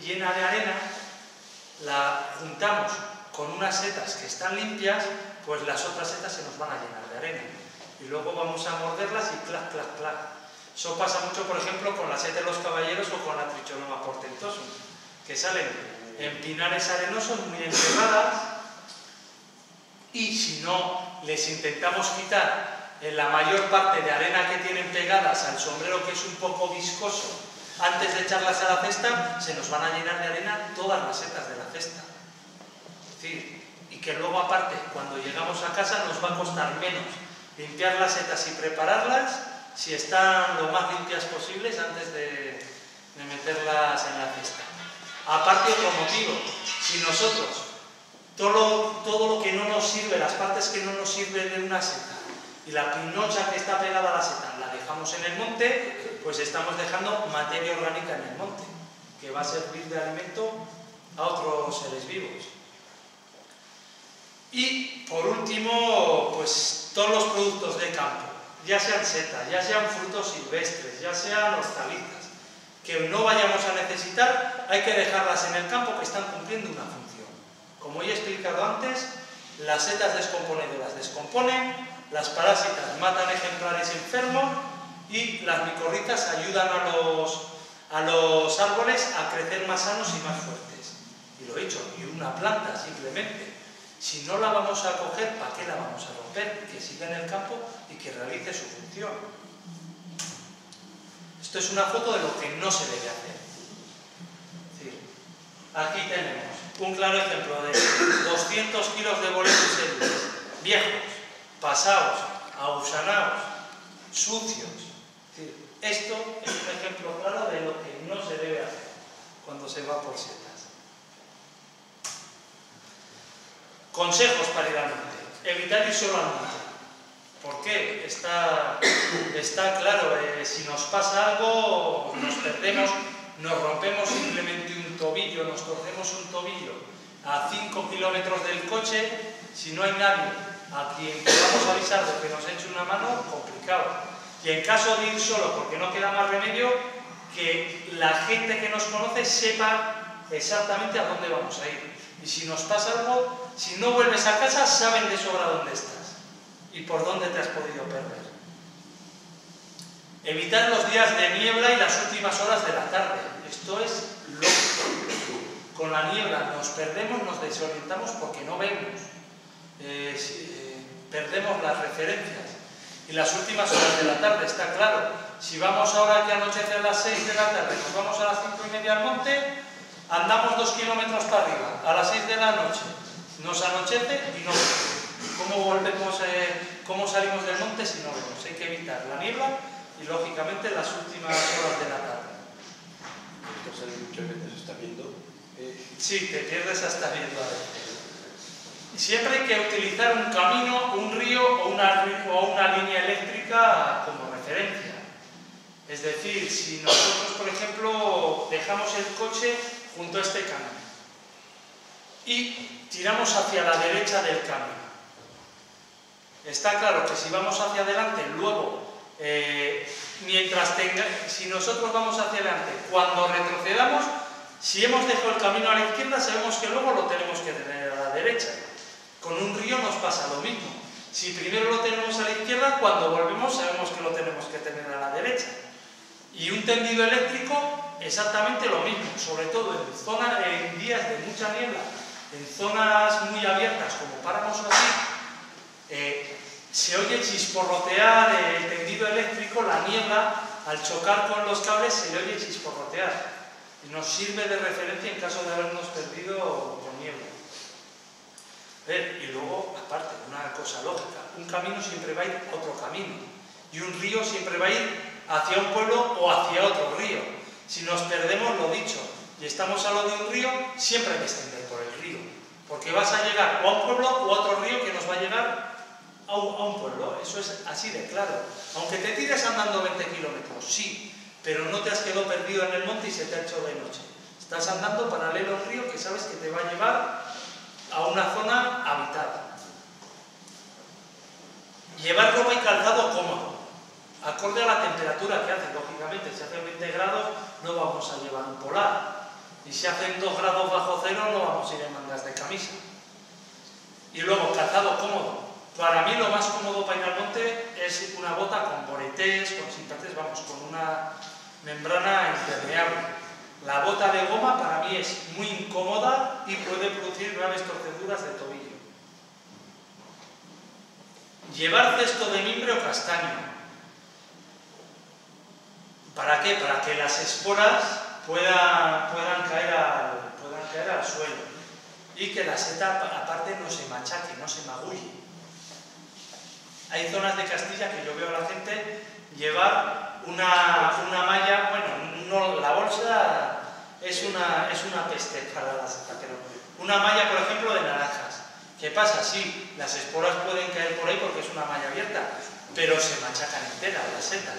llena de arena, la juntamos con unas setas que están limpias, pues las otras setas se nos van a llenar de arena. Y luego vamos a morderlas y clac, clac, clac. Eso pasa mucho, por ejemplo, con la seta de los caballeros o con la tricholoma portentosum, que salen en pinares arenosos muy enterradas, y si no les intentamos quitar la mayor parte de arena que tienen pegadas al sombrero, que es un poco viscoso, antes de echarlas a la cesta, se nos van a llenar de arena todas las setas de la cesta. Es decir, y que luego aparte, cuando llegamos a casa, nos va a costar menos limpiar las setas y prepararlas si están lo más limpias posibles antes de meterlas en la cesta. Aparte, otro motivo, si nosotros todo lo que no nos sirve, las partes que no nos sirven de una seta y la pinocha que está pegada a la seta la dejamos en el monte, pues estamos dejando materia orgánica en el monte, que va a servir de alimento a otros seres vivos. Y por último, pues todos los productos de campo, ya sean setas, ya sean frutos silvestres, ya sean hortalizas, que no vayamos a necesitar, hay que dejarlas en el campo, que están cumpliendo una función. Como ya he explicado antes, las setas descomponedoras descomponen, las parásitas matan ejemplares enfermos y las micorrizas ayudan a los árboles a crecer más sanos y más fuertes. Y lo he dicho, y una planta simplemente Si no la vamos a coger, ¿para qué la vamos a romper? Que siga en el campo y que realice su función. Esto es una foto de lo que no se debe hacer. Sí. Aquí tenemos un claro ejemplo de 200 kilos de boletos viejos, pasados, ausanados, sucios. Sí. Esto es un ejemplo claro de lo que no se debe hacer cuando se va por setas. Consejos para ir al monte. Evitar ir solo al monte. ¿Por qué? Está claro, si nos pasa algo, nos perdemos, nos rompemos simplemente un tobillo, nos torcemos un tobillo a 5 kilómetros del coche, si no hay nadie a quien podamos avisar de que nos eche una mano, complicado. Y en caso de ir solo, porque no queda más remedio, que la gente que nos conoce sepa exactamente a dónde vamos a ir. Y si nos pasa algo, si no vuelves a casa, saben de sobra dónde estás y por dónde te has podido perder. Evitar los días de niebla y las últimas horas de la tarde. Esto es lógico. Con la niebla nos perdemos, nos desorientamos porque no vemos. Perdemos las referencias. Y las últimas horas de la tarde, está claro. Si vamos ahora que anochece a las 6 de la tarde, nos vamos a las 5:30 al monte, andamos 2 kilómetros para arriba, a las 6 de la noche, nos anochece y no vemos. ¿Cómo salimos del monte si no vemos? Hay que evitar la niebla y, lógicamente, las últimas horas de la tarde. Entonces, muchas veces está viendo. Sí, te pierdes hasta viendo a veces. Siempre hay que utilizar un camino, un río o una línea eléctrica como referencia. Es decir, si nosotros, por ejemplo, dejamos el coche junto a este camino y tiramos hacia la derecha del camino, está claro que si vamos hacia adelante, luego, si nosotros vamos hacia adelante, cuando retrocedamos, si hemos dejado el camino a la izquierda, sabemos que luego lo tenemos que tener a la derecha. Con un río nos pasa lo mismo. Si primero lo tenemos a la izquierda, cuando volvemos sabemos que lo tenemos que tener a la derecha. Y un tendido eléctrico, exactamente lo mismo, sobre todo en días de mucha niebla, en zonas muy abiertas como páramos así, se oye chisporrotear el tendido eléctrico, la niebla, al chocar con los cables se le oye chisporrotear. Y nos sirve de referencia en caso de habernos perdido con niebla. Y luego, aparte, una cosa lógica, un camino siempre va a ir a otro camino y un río siempre va a ir hacia un pueblo o hacia otro río. Si nos perdemos, lo dicho, y estamos a lo de un río, siempre hay que extender por el río, porque vas a llegar o a un pueblo o a otro río que nos va a llegar a un pueblo. Eso es así de claro. Aunque te tires andando 20 kilómetros, sí, pero no te has quedado perdido en el monte y se te ha hecho de noche. Estás andando paralelo al río que sabes que te va a llevar a una zona habitada. Llevar ropa y calzado cómodo, acorde a la temperatura que hace. Lógicamente, si hace 20 grados no vamos a llevar un polar, y si hacen 2 grados bajo cero no vamos a ir en mangas de camisa. Y luego, calzado cómodo. Para mí lo más cómodo para ir al monte es una bota con boretés, con simpatés, vamos, con una membrana impermeable. La bota de goma para mí es muy incómoda y puede producir graves torceduras de tobillo. Llevar cesto de mimbre o castaño. ¿Para qué? Para que las esporas puedan caer al suelo y que la seta aparte no se machaque, no se magulle. Hay zonas de Castilla que yo veo a la gente llevar una malla, bueno, no, la bolsa es una peste para la seta, pero una malla, por ejemplo, de naranjas. ¿Qué pasa? Sí, las esporas pueden caer por ahí porque es una malla abierta, pero se machacan enteras las setas.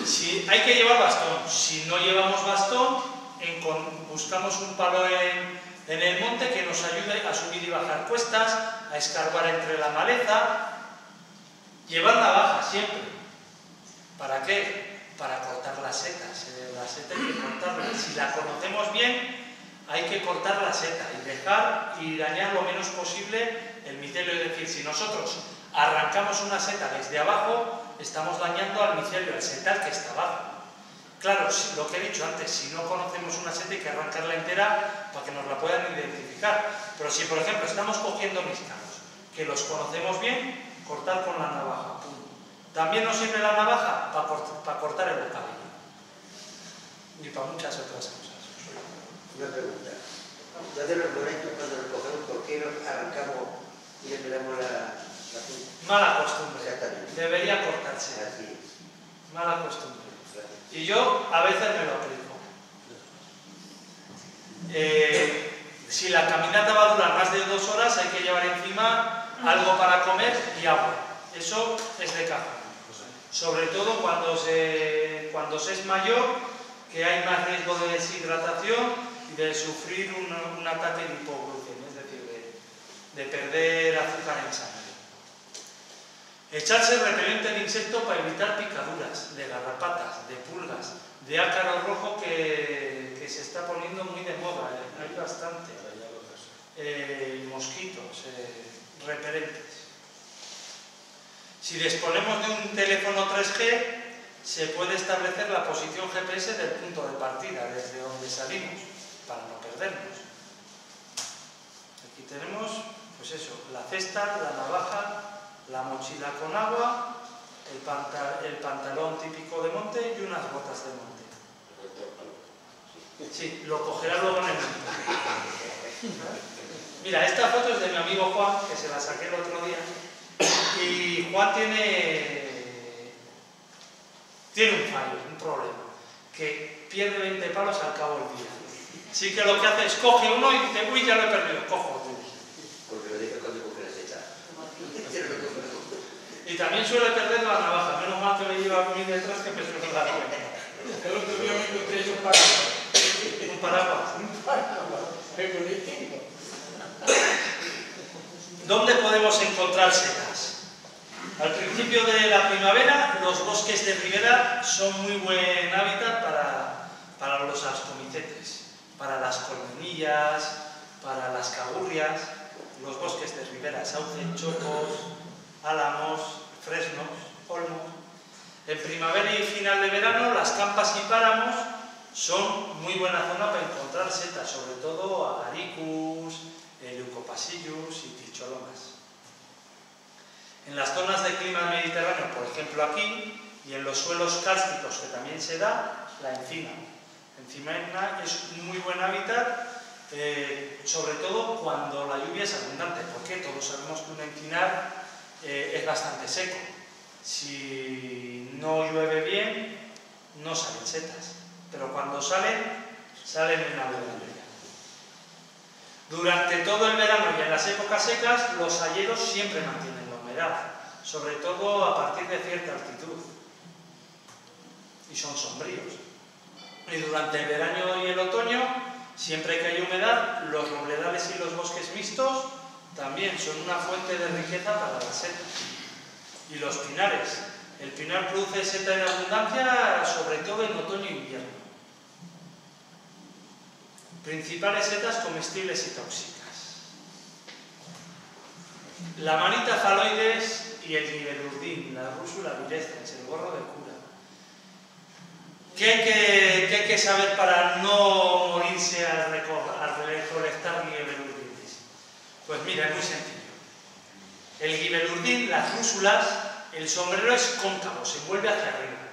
Si hay que llevar bastón. Si no llevamos bastón, buscamos un palo en el monte que nos ayude a subir y bajar cuestas, a escarbar entre la maleza. Llevar navaja siempre. ¿Para qué? Para cortar las setas. La seta hay que cortarla. Si la conocemos bien, hay que cortar la seta y dejar y dañar lo menos posible el micelio. Es decir, si nosotros arrancamos una seta desde abajo, estamos dañando al micelio, al setal que está abajo. Claro, lo que he dicho antes, si no conocemos una seta hay que arrancarla entera para que nos la puedan identificar. Pero si, por ejemplo, estamos cogiendo níscaros, que los conocemos bien, cortar con la navaja. Pum. También nos sirve la navaja para cortar el bocadillo. Y para muchas otras cosas. Una pregunta. Entonces los momentos cuando recogemos coqueros arrancamos y le pelamos la punta. Mala costumbre. Exactamente. Debería cortarse. Así es. Mala costumbre. Y yo a veces me lo aplico. Si la caminata va a durar más de 2 horas, hay que llevar encima algo para comer y agua. Eso es de cajón. Sobre todo cuando se es mayor, que hay más riesgo de deshidratación y de sufrir un ataque de hipoglucemia, es decir, de perder azúcar en sangre. Echarse repelente de insecto para evitar picaduras, de garrapatas, de pulgas, de ácaro rojo que se está poniendo muy de moda, hay bastante. Mosquitos, repelentes. Si disponemos de un teléfono 3G, se puede establecer la posición GPS del punto de partida, desde donde salimos, para no perdernos. Aquí tenemos, pues eso, la cesta, la navaja, la mochila con agua, el pantalón típico de monte y unas botas de monte. Sí, lo cogerá luego en el monte. Mira, esta foto es de mi amigo Juan, que se la saqué el otro día. Y Juan tiene un fallo, un problema, que pierde 20 palos al cabo del día. Así que lo que hace es coge uno y dice, uy, ya lo he perdido, cojo otro. Porque lo dije cuando coge la secha. Y también suele perder la navaja, menos mal que me lleva a mí detrás que me suele dar cuenta. El otro día me encontré un paraguas. Un paraguas. Un paraguas. Qué bonito. ¿Dónde podemos encontrar setas? Al principio de la primavera, los bosques de ribera son muy buen hábitat para los ascomicetes, para las colmenillas, para las cagurrias, los bosques de ribera, sauce, chopos, álamos, fresnos, olmos. En primavera y final de verano, las campas y páramos son muy buena zona para encontrar setas, sobre todo agaricus, leucopasillus y ticholomas. En las zonas de clima mediterráneo, por ejemplo aquí, y en los suelos cársticos que también se da, la encina. La encina es un muy buen hábitat, sobre todo cuando la lluvia es abundante, porque todos sabemos que un encinar es bastante seco. Si no llueve bien, no salen setas, pero cuando salen en abundancia. Durante todo el verano y en las épocas secas, los hayedos siempre mantienen la humedad, sobre todo a partir de cierta altitud, y son sombríos. Y durante el verano y el otoño, siempre que hay humedad, los robledales y los bosques mixtos también son una fuente de riqueza para las setas. Y los pinares. El pinar produce seta en abundancia, sobre todo en otoño e invierno. Principales setas comestibles y tóxicas. La manita faloides y el gibelurdín, la rúsula virescens, el gorro de cura. ¿Qué hay que saber para no morirse al recolectar gibelurdines? Pues mira, es muy sencillo. El gibelurdín, las rúsulas, el sombrero es cóncavo, se vuelve hacia arriba.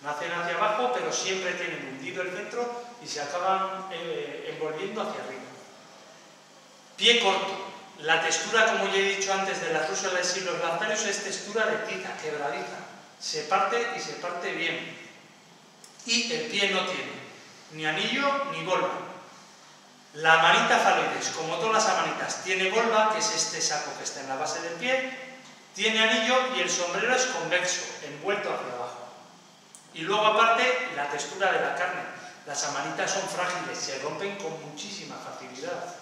Nacen hacia abajo, pero siempre tienen hundido el centro y se acaban envolviendo hacia arriba. Pie corto. La textura, como ya he dicho antes, de las rúsulas y los lactarios es textura de tiza, quebradiza. Se parte y se parte bien. Y el pie no tiene ni anillo ni volva. La manita faloides, como todas las amanitas, tiene volva, que es este saco que está en la base del pie, tiene anillo y el sombrero es convexo, envuelto hacia abajo. Y luego aparte, la textura de la carne. Las amanitas son frágiles, se rompen con muchísima facilidad.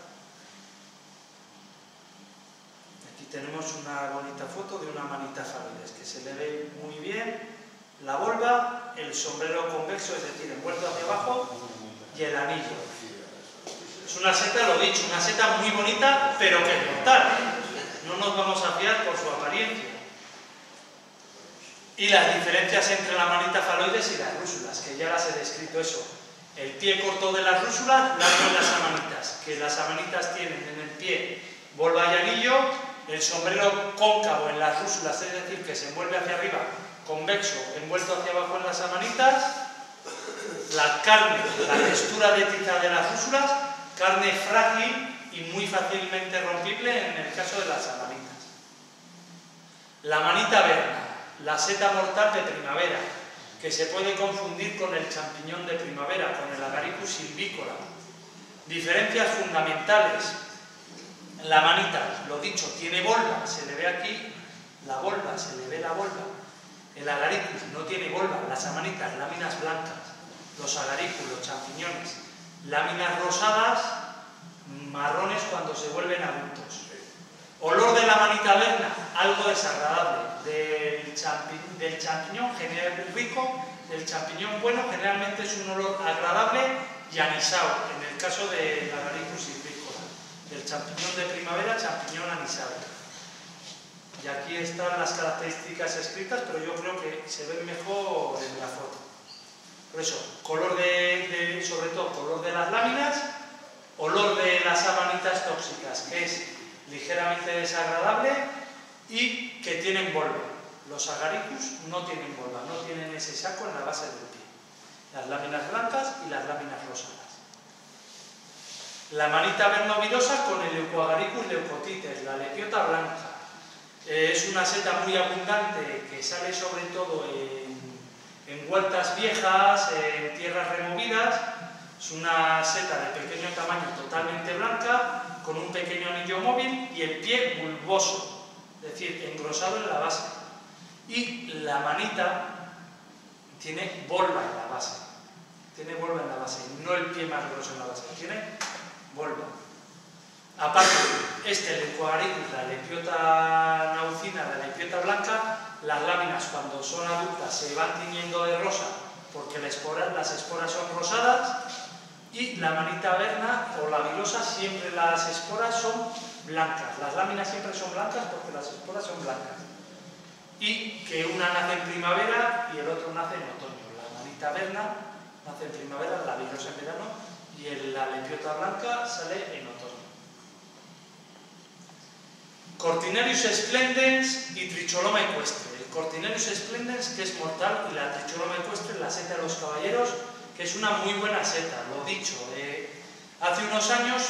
Aquí tenemos una bonita foto de una manita faloides, que se le ve muy bien la volva, el sombrero convexo, es decir, envuelto hacia abajo, y el anillo. Es una seta, lo dicho, una seta muy bonita, pero que es mortal. No nos vamos a fiar por su apariencia. Y las diferencias entre la manita faloides y las rúsulas, que ya las he descrito eso. El pie corto de las rúsulas, largo en las amanitas, que las amanitas tienen en el pie volva y anillo, el sombrero cóncavo en las rúsulas, es decir, que se envuelve hacia arriba, convexo, envuelto hacia abajo en las amanitas, la carne, la textura de tiza de las rúsulas, carne frágil y muy fácilmente rompible en el caso de las amanitas. La manita verna, la seta mortal de primavera, que se puede confundir con el champiñón de primavera, con el Agaricus silvícola. Diferencias fundamentales. La manita, lo dicho, tiene volva, se le ve aquí la volva, se le ve la volva. El Agaricus no tiene volva, las amanitas, láminas blancas. Los Agaricus, los champiñones, láminas rosadas, marrones cuando se vuelven adultos. Olor de la manita verna, algo desagradable. Del champiñón rico, del champiñón bueno, generalmente es un olor agradable y anisado, en el caso del Agaricus silvícola. Del champiñón de primavera, champiñón anisado. Y aquí están las características escritas, pero yo creo que se ven mejor en la foto. Por eso, color sobre todo color de las láminas, olor de las amanitas tóxicas, que es ligeramente desagradable y que tienen volva. Los Agaricus no tienen volva, no tienen ese saco en la base del pie. Las láminas blancas y las láminas rosadas. La manita vernovirosa con el Leucoagaricus leucotites, la lepiota blanca. Es una seta muy abundante que sale sobre todo en huertas viejas, en tierras removidas. Es una seta de pequeño tamaño, totalmente blanca, con un pequeño anillo móvil y el pie bulboso, es decir, engrosado en la base. Y la manita tiene volva en la base. Tiene volva en la base, no el pie más grueso en la base, tiene volva. Aparte, el Leucoagaricus, la lepiota naucina, la lepiota blanca, las láminas cuando son adultas se van tiñendo de rosa porque las esporas son rosadas, y la manita verna o la virosa siempre las esporas son blancas. Las láminas siempre son blancas porque las esporas son blancas. Y que una nace en primavera y el otro nace en otoño. La manita verna nace en primavera, la virosa en verano, y la lepiota blanca sale en otoño. Cortinarius splendens y Tricholoma equestre. El Cortinarius splendens, que es mortal, y la Tricholoma equestre, la seta de los caballeros, que es una muy buena seta, lo dicho. Hace unos años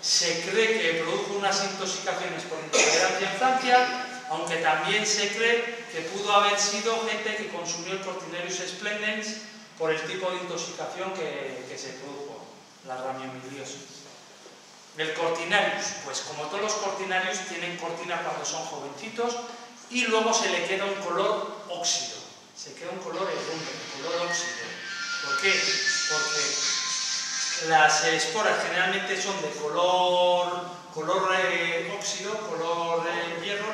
se cree que produjo unas intoxicaciones por intolerancia en Francia, aunque también se cree que pudo haber sido gente que consumió el Cortinarius splendens por el tipo de intoxicación que se produjo, la ramiomiliosis. El Cortinarius, pues como todos los Cortinarius tienen cortina cuando son jovencitos y luego se le queda un color óxido, se queda un color herrumbre, un color óxido. ¿Por qué? Porque las esporas generalmente son de color óxido, color hierro,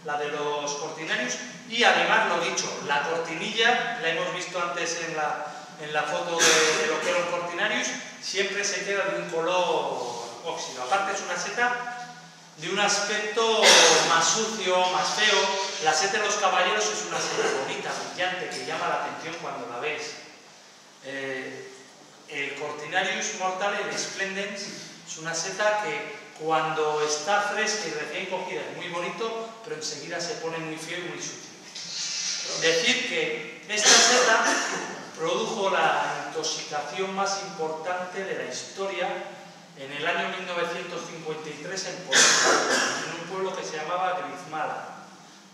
la de los Cortinarius, y además, lo dicho, la cortinilla, la hemos visto antes en la foto de lo que era un Cortinarius, siempre se queda de un color óxido. Aparte es una seta de un aspecto más sucio, más feo. La seta de los caballeros es una seta bonita, brillante, que llama la atención cuando la ves. El Cortinarius mortal, el splendens, es una seta que cuando está fresca y recién cogida es muy bonito, pero enseguida se pone muy feo y muy sucio. Decir que esta seta produjo la intoxicación más importante de la historia en el año 1953 en Polonia, en un pueblo que se llamaba Grizmala,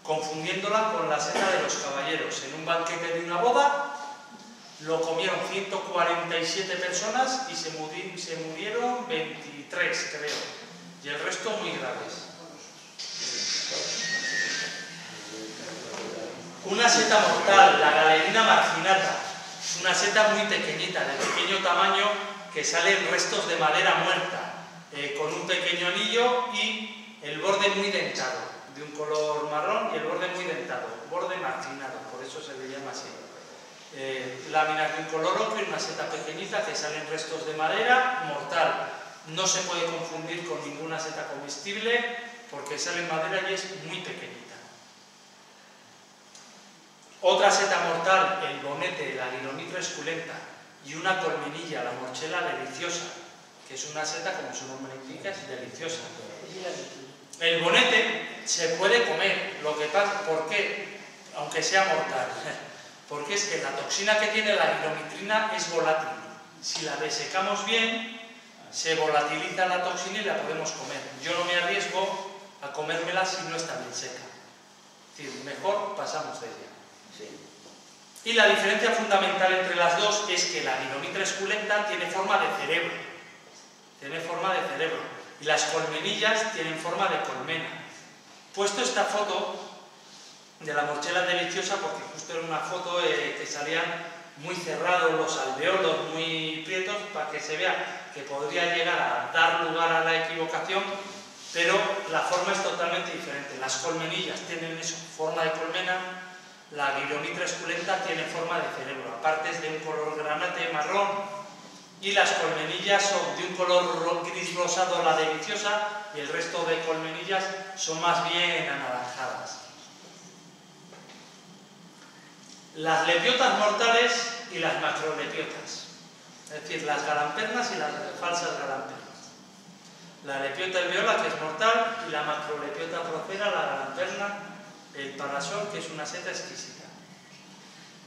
confundiéndola con la seta de los caballeros. En un banquete de una boda lo comieron 147 personas y se murieron 23, creo, y el resto muy graves. Una seta mortal, la Galerina marginata, es una seta muy pequeñita, de pequeño tamaño, que sale en restos de madera muerta, con un pequeño anillo y el borde muy dentado, de un color marrón y el borde muy dentado, borde marginado, por eso se le llama así. Láminas de un color ocre y una seta pequeñita que sale en restos de madera, mortal. No se puede confundir con ninguna seta comestible porque sale en madera y es muy pequeñita. Otra seta mortal, el bonete, la Gyromitra esculenta, y una colmenilla, la morchela deliciosa, que es una seta, como su nombre indica, es deliciosa. El bonete se puede comer, lo que pasa, ¿por qué? Aunque sea mortal, porque es que la toxina que tiene la gyromitrina es volátil. Si la desecamos bien, se volatiliza la toxina y la podemos comer. Yo no me arriesgo a comérmela si no está bien seca. Es decir, mejor pasamos de ella. Sí. Y la diferencia fundamental entre las dos es que la Gyromitra esculenta tiene forma de cerebro. Tiene forma de cerebro. Y las colmenillas tienen forma de colmena. He puesto esta foto de la morchela deliciosa porque justo era una foto que salían muy cerrados los alveolos, muy prietos, para que se vea que podría llegar a dar lugar a la equivocación, pero la forma es totalmente diferente. Las colmenillas tienen eso, forma de colmena, la Gyromitra esculenta tiene forma de cerebro, aparte es de un color granate marrón, y las colmenillas son de un color gris rosado, la deliciosa, y el resto de colmenillas son más bien anaranjadas. Las lepiotas mortales y las macrolepiotas, es decir, las galampernas y las falsas galampernas. La lepiota alveola, que es mortal, y la macrolepiota procera, la galamperna, el parasol, que es una seta exquisita.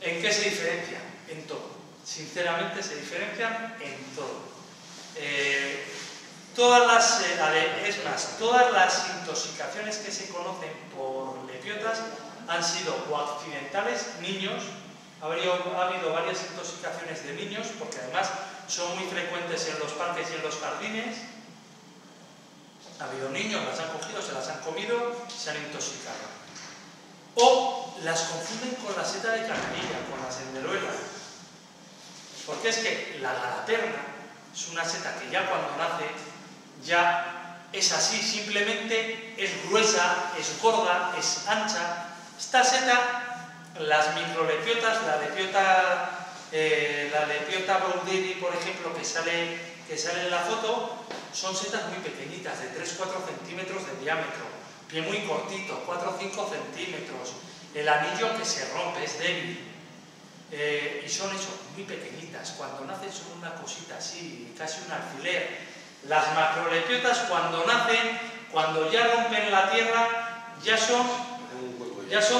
¿En qué se diferencian? En todo. Sinceramente se diferencian en todo. Todas las intoxicaciones que se conocen por lepiotas han sido o accidentales, niños, ha habido varias intoxicaciones de niños, porque además son muy frecuentes en los parques y en los jardines. Ha habido niños, las han cogido, se las han comido, se han intoxicado. O las confunden con la seta de canarilla, con la senderuela. Porque es que la galaperna es una seta que ya cuando nace ya es así, simplemente es gruesa, es gorda, es ancha. Esta seta, las microlepiotas, la lepiota bauderi, por ejemplo, que sale en la foto, son setas muy pequeñitas, de 3-4 centímetros de diámetro, pie muy cortito, 4-5 centímetros, el anillo que se rompe, es débil, y son eso, muy pequeñitas, cuando nacen son una cosita así, casi un alfiler. Las macrolepiotas cuando nacen, cuando ya rompen la tierra, ya son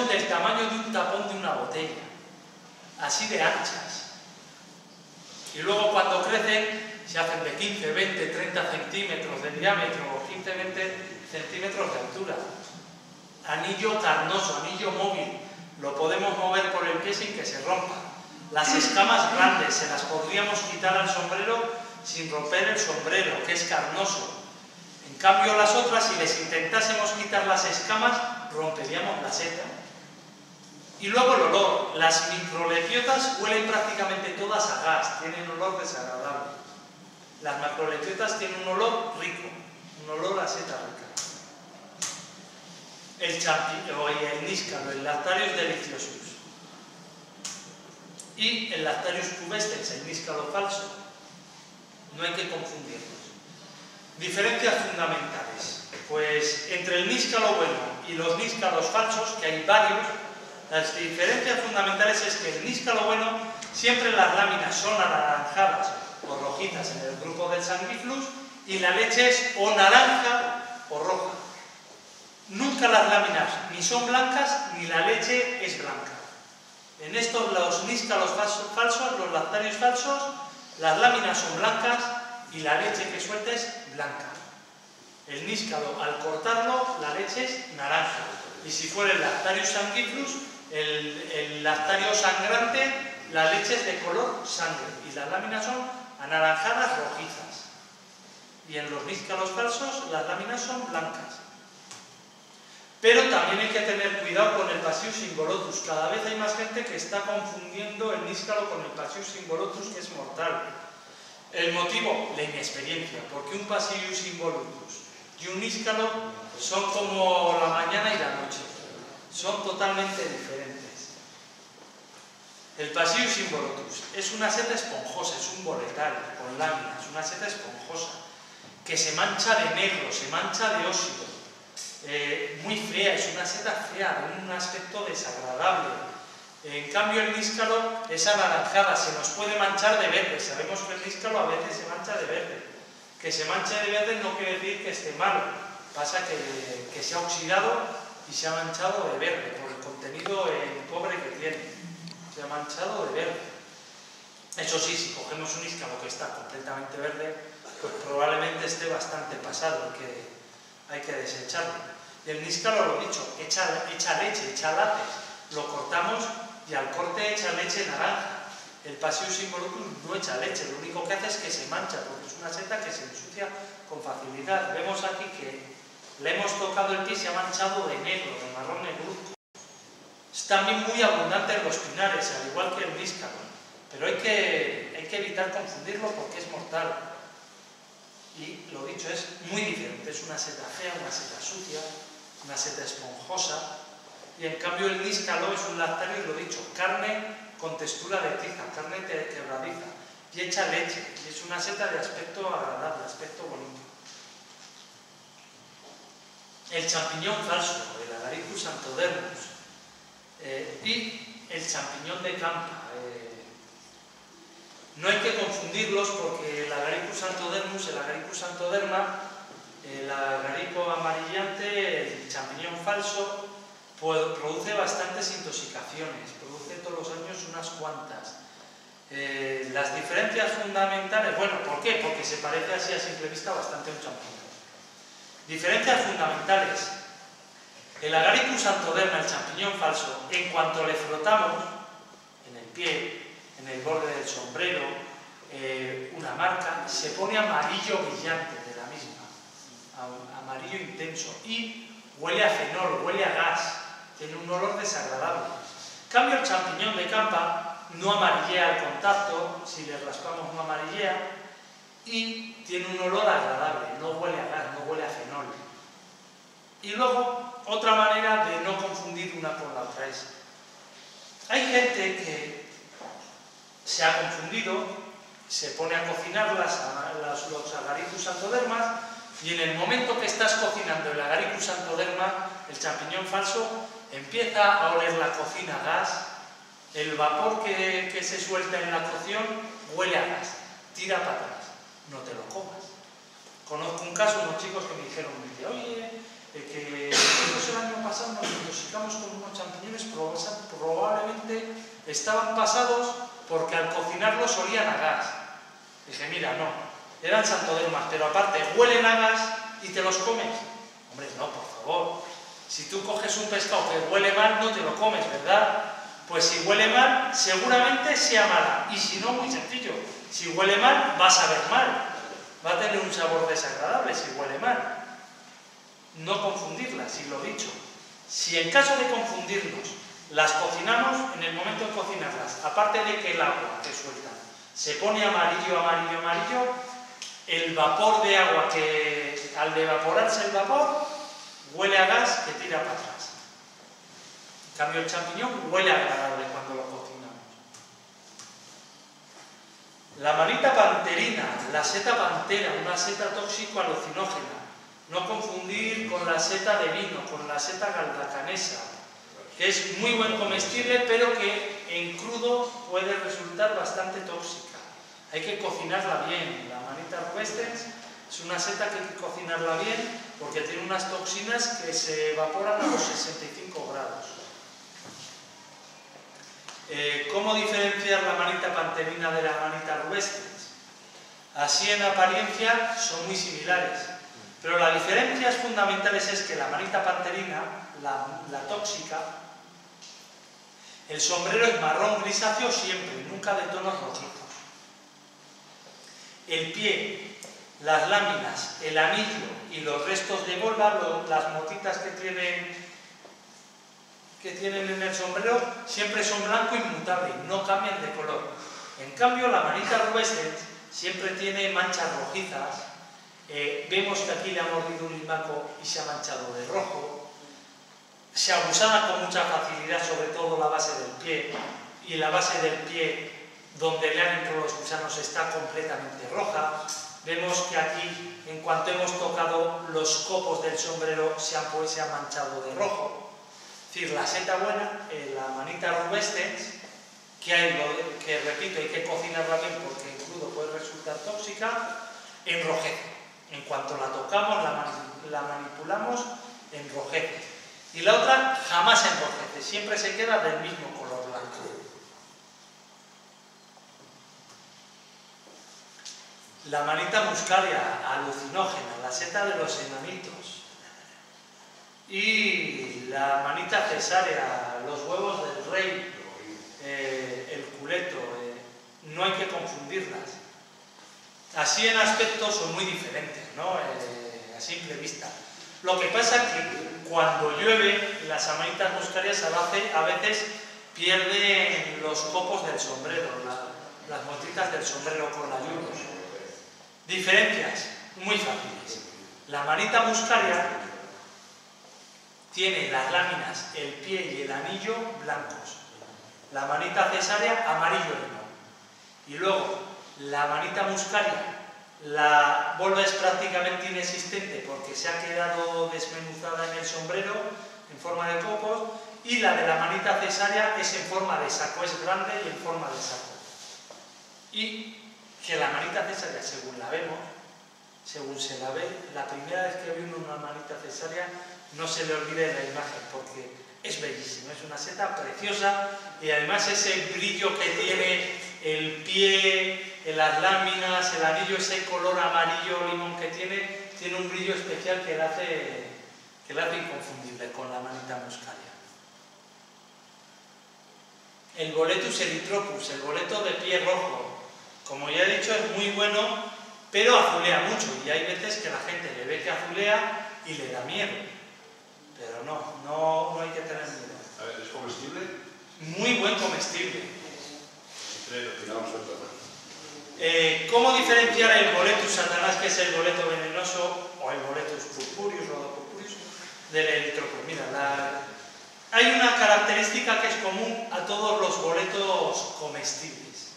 del tamaño de un tapón de una botella, así de anchas. Y luego cuando crecen, se hacen de 15, 20, 30 centímetros de diámetro o 15, 20 centímetros de altura. Anillo carnoso, anillo móvil, lo podemos mover por el pie sin que se rompa. Las escamas grandes, se las podríamos quitar al sombrero sin romper el sombrero, que es carnoso. En cambio las otras, si les intentásemos quitar las escamas, romperíamos la seta. Y luego el olor. Las microlepiotas huelen prácticamente todas a gas, tienen olor desagradable. Las macrolepiotas tienen un olor rico, un olor a seta rica. El champiñón y el níscalo, el Lactarius deliciosus. Y el Lactarius pubescens, el níscalo falso. No hay que confundirlos. Diferencias fundamentales. Pues entre el níscalo bueno y los níscalos falsos, que hay varios, las diferencias fundamentales es que el níscalo bueno siempre las láminas son anaranjadas o rojizas en el grupo del Sanguiflux y la leche es o naranja o roja. Nunca las láminas ni son blancas ni la leche es blanca. En estos, los níscalos falsos, los lactarios falsos, las láminas son blancas y la leche que suelta es blanca. El níscalo, al cortarlo, la leche es naranja. Y si fuera el Lactarius sanguiflux, el lactario sangrante, la leche es de color sangre y las láminas son anaranjadas rojizas. Y en los níscalos falsos, las láminas son blancas. Pero también hay que tener cuidado con el Passius symbolotus. Cada vez hay más gente que está confundiendo el níscalo con el Passius symbolotus, que es mortal. El motivo, la inexperiencia, porque un Passius symbolotus y un níscalo son como la mañana y la noche. Son totalmente diferentes. El Passius symbolotus es una seta esponjosa, es un boletal con láminas, una seta esponjosa, que se mancha de negro, se mancha de óxido. Muy fea, es una seta fea, de un aspecto desagradable. En cambio el níscalo es anaranjada, se nos puede manchar de verde. Sabemos que el níscalo a veces se mancha de verde. Que se manche de verde no quiere decir que esté malo. Pasa que se ha oxidado y se ha manchado de verde por el contenido en cobre que tiene. Se ha manchado de verde. Eso sí, si cogemos un níscalo que está completamente verde, pues probablemente esté bastante pasado, que hay que desecharlo. Y el níscalo, lo dicho, echa leche, echa látex. Lo cortamos y al corte echa leche naranja. El Passeus involucrus no echa leche, lo único que hace es que se mancha, porque es una seta que se ensucia con facilidad. Vemos aquí que le hemos tocado el pie y se ha manchado de negro, de marrón negruzco. Es también muy abundante en los pinares, al igual que el níscalo, pero hay que evitar confundirlo porque es mortal. Y lo dicho, es muy diferente, es una seta fea, una seta sucia, una seta esponjosa. Y en cambio el níscalo es un lactario, lo dicho, carne con textura de tiza, carne quebradiza, y echa leche, y es una seta de aspecto agradable, aspecto bonito. El champiñón falso, el Agaricus xanthodermus, y el champiñón de campa. No hay que confundirlos porque el Agaricus xanthodermus, el Agaricus xanthoderma, el agarico amarillante, el champiñón falso, produce bastantes intoxicaciones, produce todos los años unas cuantas. Las diferencias fundamentales, bueno, ¿por qué? Porque se parece así a simple vista bastante a un champiñón. Diferencias fundamentales. El Agaricus xanthoderma, el champiñón falso, en cuanto le frotamos en el pie, en el borde del sombrero, una marca, se pone amarillo brillante de la misma, amarillo intenso, y huele a fenol, huele a gas, tiene un olor desagradable. En cambio el champiñón de campa no amarillea al contacto, si le raspamos no amarillea, y tiene un olor agradable, no huele a gas, no huele a fenol. Y luego, otra manera de no confundir una con la otra es, hay gente que se ha confundido, se pone a cocinar los Agaricus xanthodermas, y en el momento que estás cocinando el Agaricus xanthoderma, el champiñón falso, empieza a oler la cocina a gas, el vapor que se suelta en la cocción huele a gas, tira para atrás, no te lo comas. Conozco un caso, unos chicos que me dijeron, oye, que nosotros el año pasado nos intoxicamos con unos champiñones, probablemente estaban pasados porque al cocinarlos olían a gas. Dije, mira, no, eran xanthodermas, pero aparte huelen a gas y te los comes. Hombre, no, por favor. Si tú coges un pescado que huele mal, no te lo comes, ¿verdad? Pues si huele mal, seguramente sea mala. Y si no, muy sencillo. Si huele mal, va a saber mal. Va a tener un sabor desagradable si huele mal. No confundirlas, y lo dicho. Si en caso de confundirnos, las cocinamos, en el momento de cocinarlas, aparte de que el agua que sueltan se pone amarillo, amarillo, amarillo, el vapor de agua que al evaporarse el vapor huele a gas que tira para atrás. En cambio el champiñón huele agradable cuando lo cocinamos. La manita panterina, la seta pantera, una seta tóxico-alucinógena. No confundir con la seta de vino, con la seta galdacanesa, que es muy buen comestible, pero que en crudo puede resultar bastante tóxica. Hay que cocinarla bien. La manita rubescens es una seta que hay que cocinarla bien porque tiene unas toxinas que se evaporan a los 65 grados. ¿Cómo diferenciar la manita panterina de la manita rubescens? Así en apariencia son muy similares. Pero la diferencia fundamental es que la manita panterina, la tóxica, el sombrero es marrón grisáceo siempre, nunca de tonos rojizos. El pie, las láminas, el anillo y los restos de volva, las motitas que tienen en el sombrero, siempre son blanco inmutable, no cambian de color. En cambio, la manita rubescens siempre tiene manchas rojizas. Vemos que aquí le ha mordido un limaco y se ha manchado de rojo. Se abusaba con mucha facilidad, sobre todo la base del pie, y la base del pie donde le han entrado los gusanos está completamente roja. Vemos que aquí, en cuanto hemos tocado los copos del sombrero, se han manchado de rojo. Es decir, la seta buena, la manita rubescens, que repito, hay que cocinarla bien porque en crudo puede resultar tóxica, enrojece. En cuanto la tocamos, la manipulamos, enrojece. Y la otra jamás enrojece, siempre se queda del mismo color blanco. La manita muscaria, alucinógena, la seta de los enanitos. Y la manita cesárea, los huevos del rey, el culeto, no hay que confundirlas. Así en aspecto son muy diferentes, ¿no? A simple vista. Lo que pasa es que cuando llueve, las amanitas muscarias a veces pierden los copos del sombrero, las motitas del sombrero con la lluvia. Diferencias muy fáciles. La manita muscaria tiene las láminas, el pie y el anillo blancos. La manita cesárea amarillo limón. Y luego la manita muscaria, la bola es prácticamente inexistente porque se ha quedado desmenuzada en el sombrero en forma de copos, y la de la manita cesárea es en forma de saco, es grande y en forma de saco. Y que la manita cesárea, según la vemos, según se la ve, la primera vez que ve uno una manita cesárea, no se le olvide la imagen porque es bellísima, es una seta preciosa, y además ese brillo que tiene el pie, las láminas, el anillo, ese color amarillo limón que tiene un brillo especial que la hace inconfundible con la manita muscaria. El Boletus erythropus, el boleto de pie rojo, como ya he dicho, es muy bueno, pero azulea mucho, y hay veces que la gente le ve que azulea y le da miedo. Pero no hay que tener miedo. A ver, ¿es comestible? Muy buen comestible. ¿Cómo diferenciar el Boletus satanás, que es el boleto venenoso, o el Boletus purpureus, Rhodopurpureus, del erythropus? Mira, hay una característica que es común a todos los boletos comestibles.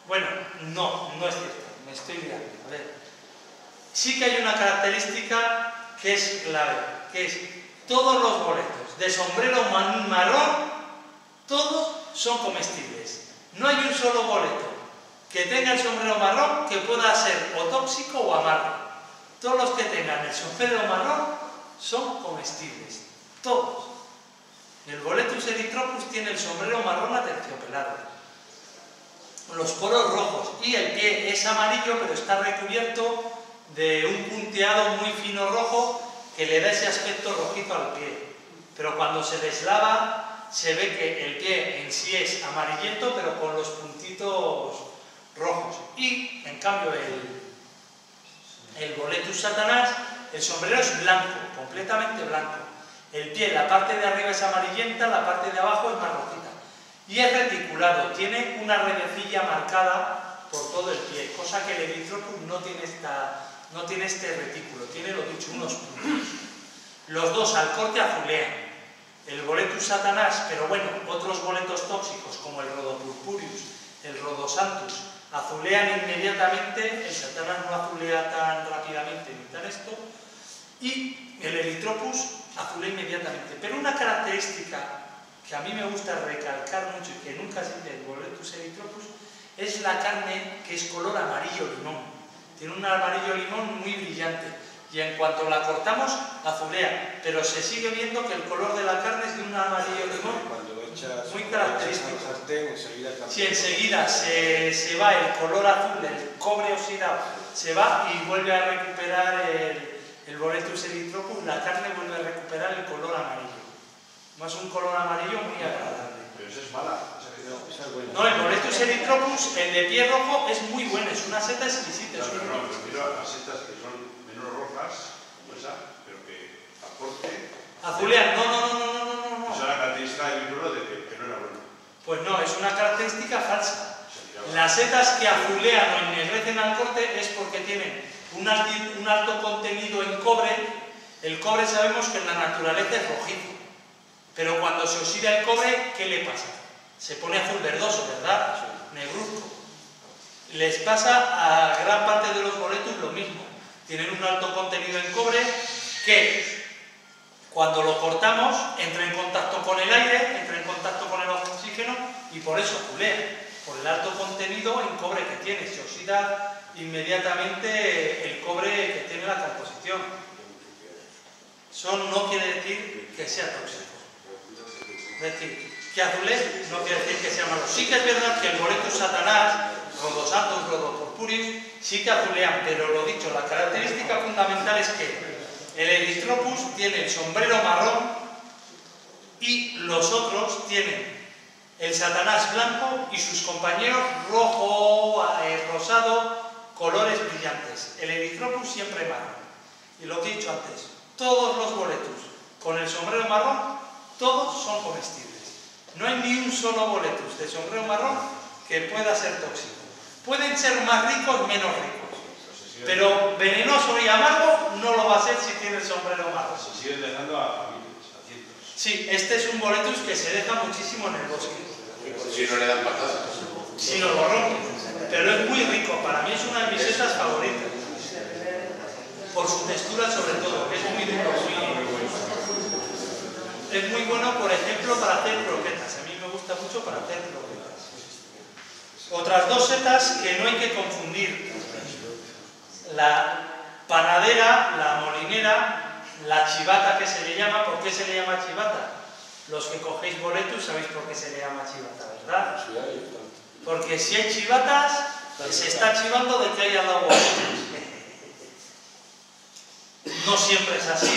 Bueno, no es cierto, me estoy liando. A ver, sí que hay una característica que es clave, que es todos los boletos de sombrero marrón, todos son comestibles. No hay un solo boleto que tenga el sombrero marrón que pueda ser o tóxico o amargo. Todos los que tengan el sombrero marrón son comestibles, todos. El Boletus erythropus tiene el sombrero marrón aterciopelado, los poros rojos, y el pie es amarillo, pero está recubierto de un punteado muy fino rojo que le da ese aspecto rojizo al pie. Pero cuando se deslava se ve que el pie en sí es amarillento, pero con los puntitos rojos. Y en cambio el Boletus satanás, el sombrero es blanco, completamente blanco. El pie, la parte de arriba es amarillenta, la parte de abajo es más rojita. Y es reticulado, tiene una redecilla marcada por todo el pie, cosa que el erythropus no tiene este retículo, tiene lo dicho, unos puntos. Los dos al corte azulean. El Boletus satanás, pero bueno, otros boletos tóxicos como el Rhodopurpureus, el Rhodosanthus, azulean inmediatamente, el satanás no azulea tan rápidamente ni tan esto, y el erythropus azulea inmediatamente. Pero una característica que a mí me gusta recalcar mucho y que nunca se dice el Boletus erythropus es la carne, que es color amarillo limón. Tiene un amarillo limón muy brillante y en cuanto la cortamos azulea, pero se sigue viendo que el color de la carne es de un amarillo limón muy característico. Si enseguida se va el color azul del cobre oxidado, se va y vuelve a recuperar el Boletus erythropus, la carne vuelve a recuperar el color amarillo. Más un color amarillo muy agradable. Pero eso es mala. No, el Boletus erythropus, el de pie rojo, es muy bueno, es una seta exquisita. No, pero mira las setas que son menos rojas, como esa, pero que aporte. Azulean, no. Esa es la característica del libro de que no era bueno. Pues no, es una característica falsa. Las setas que azulean o ennegrecen al corte es porque tienen un alto contenido en cobre. El cobre sabemos que en la naturaleza es rojizo, pero cuando se oxida el cobre, ¿qué le pasa? Se pone azul verdoso, ¿verdad? Negruzco. Les pasa a gran parte de los boletus lo mismo. Tienen un alto contenido en cobre que Cuando lo cortamos, entra en contacto con el aire, entra en contacto con el oxígeno y por eso azulea. Por el alto contenido en cobre que tiene, se oxida inmediatamente el cobre que tiene la composición. Eso no quiere decir que sea tóxico. Es decir, que azulee no quiere decir que sea malo. Sí que es verdad que el Boletus satanás, Rhodosatus, Rhodopurpureus, sí que azulean, pero lo dicho, la característica fundamental es que el Erythropus tiene el sombrero marrón y los otros tienen el satanás blanco y sus compañeros rojo, rosado, colores brillantes. El Erythropus siempre marrón. Y lo que he dicho antes, todos los Boletus con el sombrero marrón, todos son comestibles. No hay ni un solo Boletus de sombrero marrón que pueda ser tóxico. Pueden ser más ricos, menos ricos. Pero venenoso y amargo no lo va a ser si tiene el sombrero marrón. Se siguen dejando a familias, a cientos. Sí, este es un Boletus que se deja muchísimo en el bosque. Si no le dan patadas. Si no lo rompen. Pero es muy rico. Para mí es una de mis setas favoritas. Por su textura sobre todo, que es muy duro, es muy bueno, por ejemplo, para hacer croquetas. A mí me gusta mucho para hacer croquetas. Otras dos setas que no hay que confundir. La panadera, la molinera, la chivata que se le llama. ¿Por qué se le llama chivata? Los que cogéis Boletus sabéis por qué se le llama chivata, ¿verdad? Porque si hay chivatas, se está chivando de que haya dado Boletus. No siempre es así,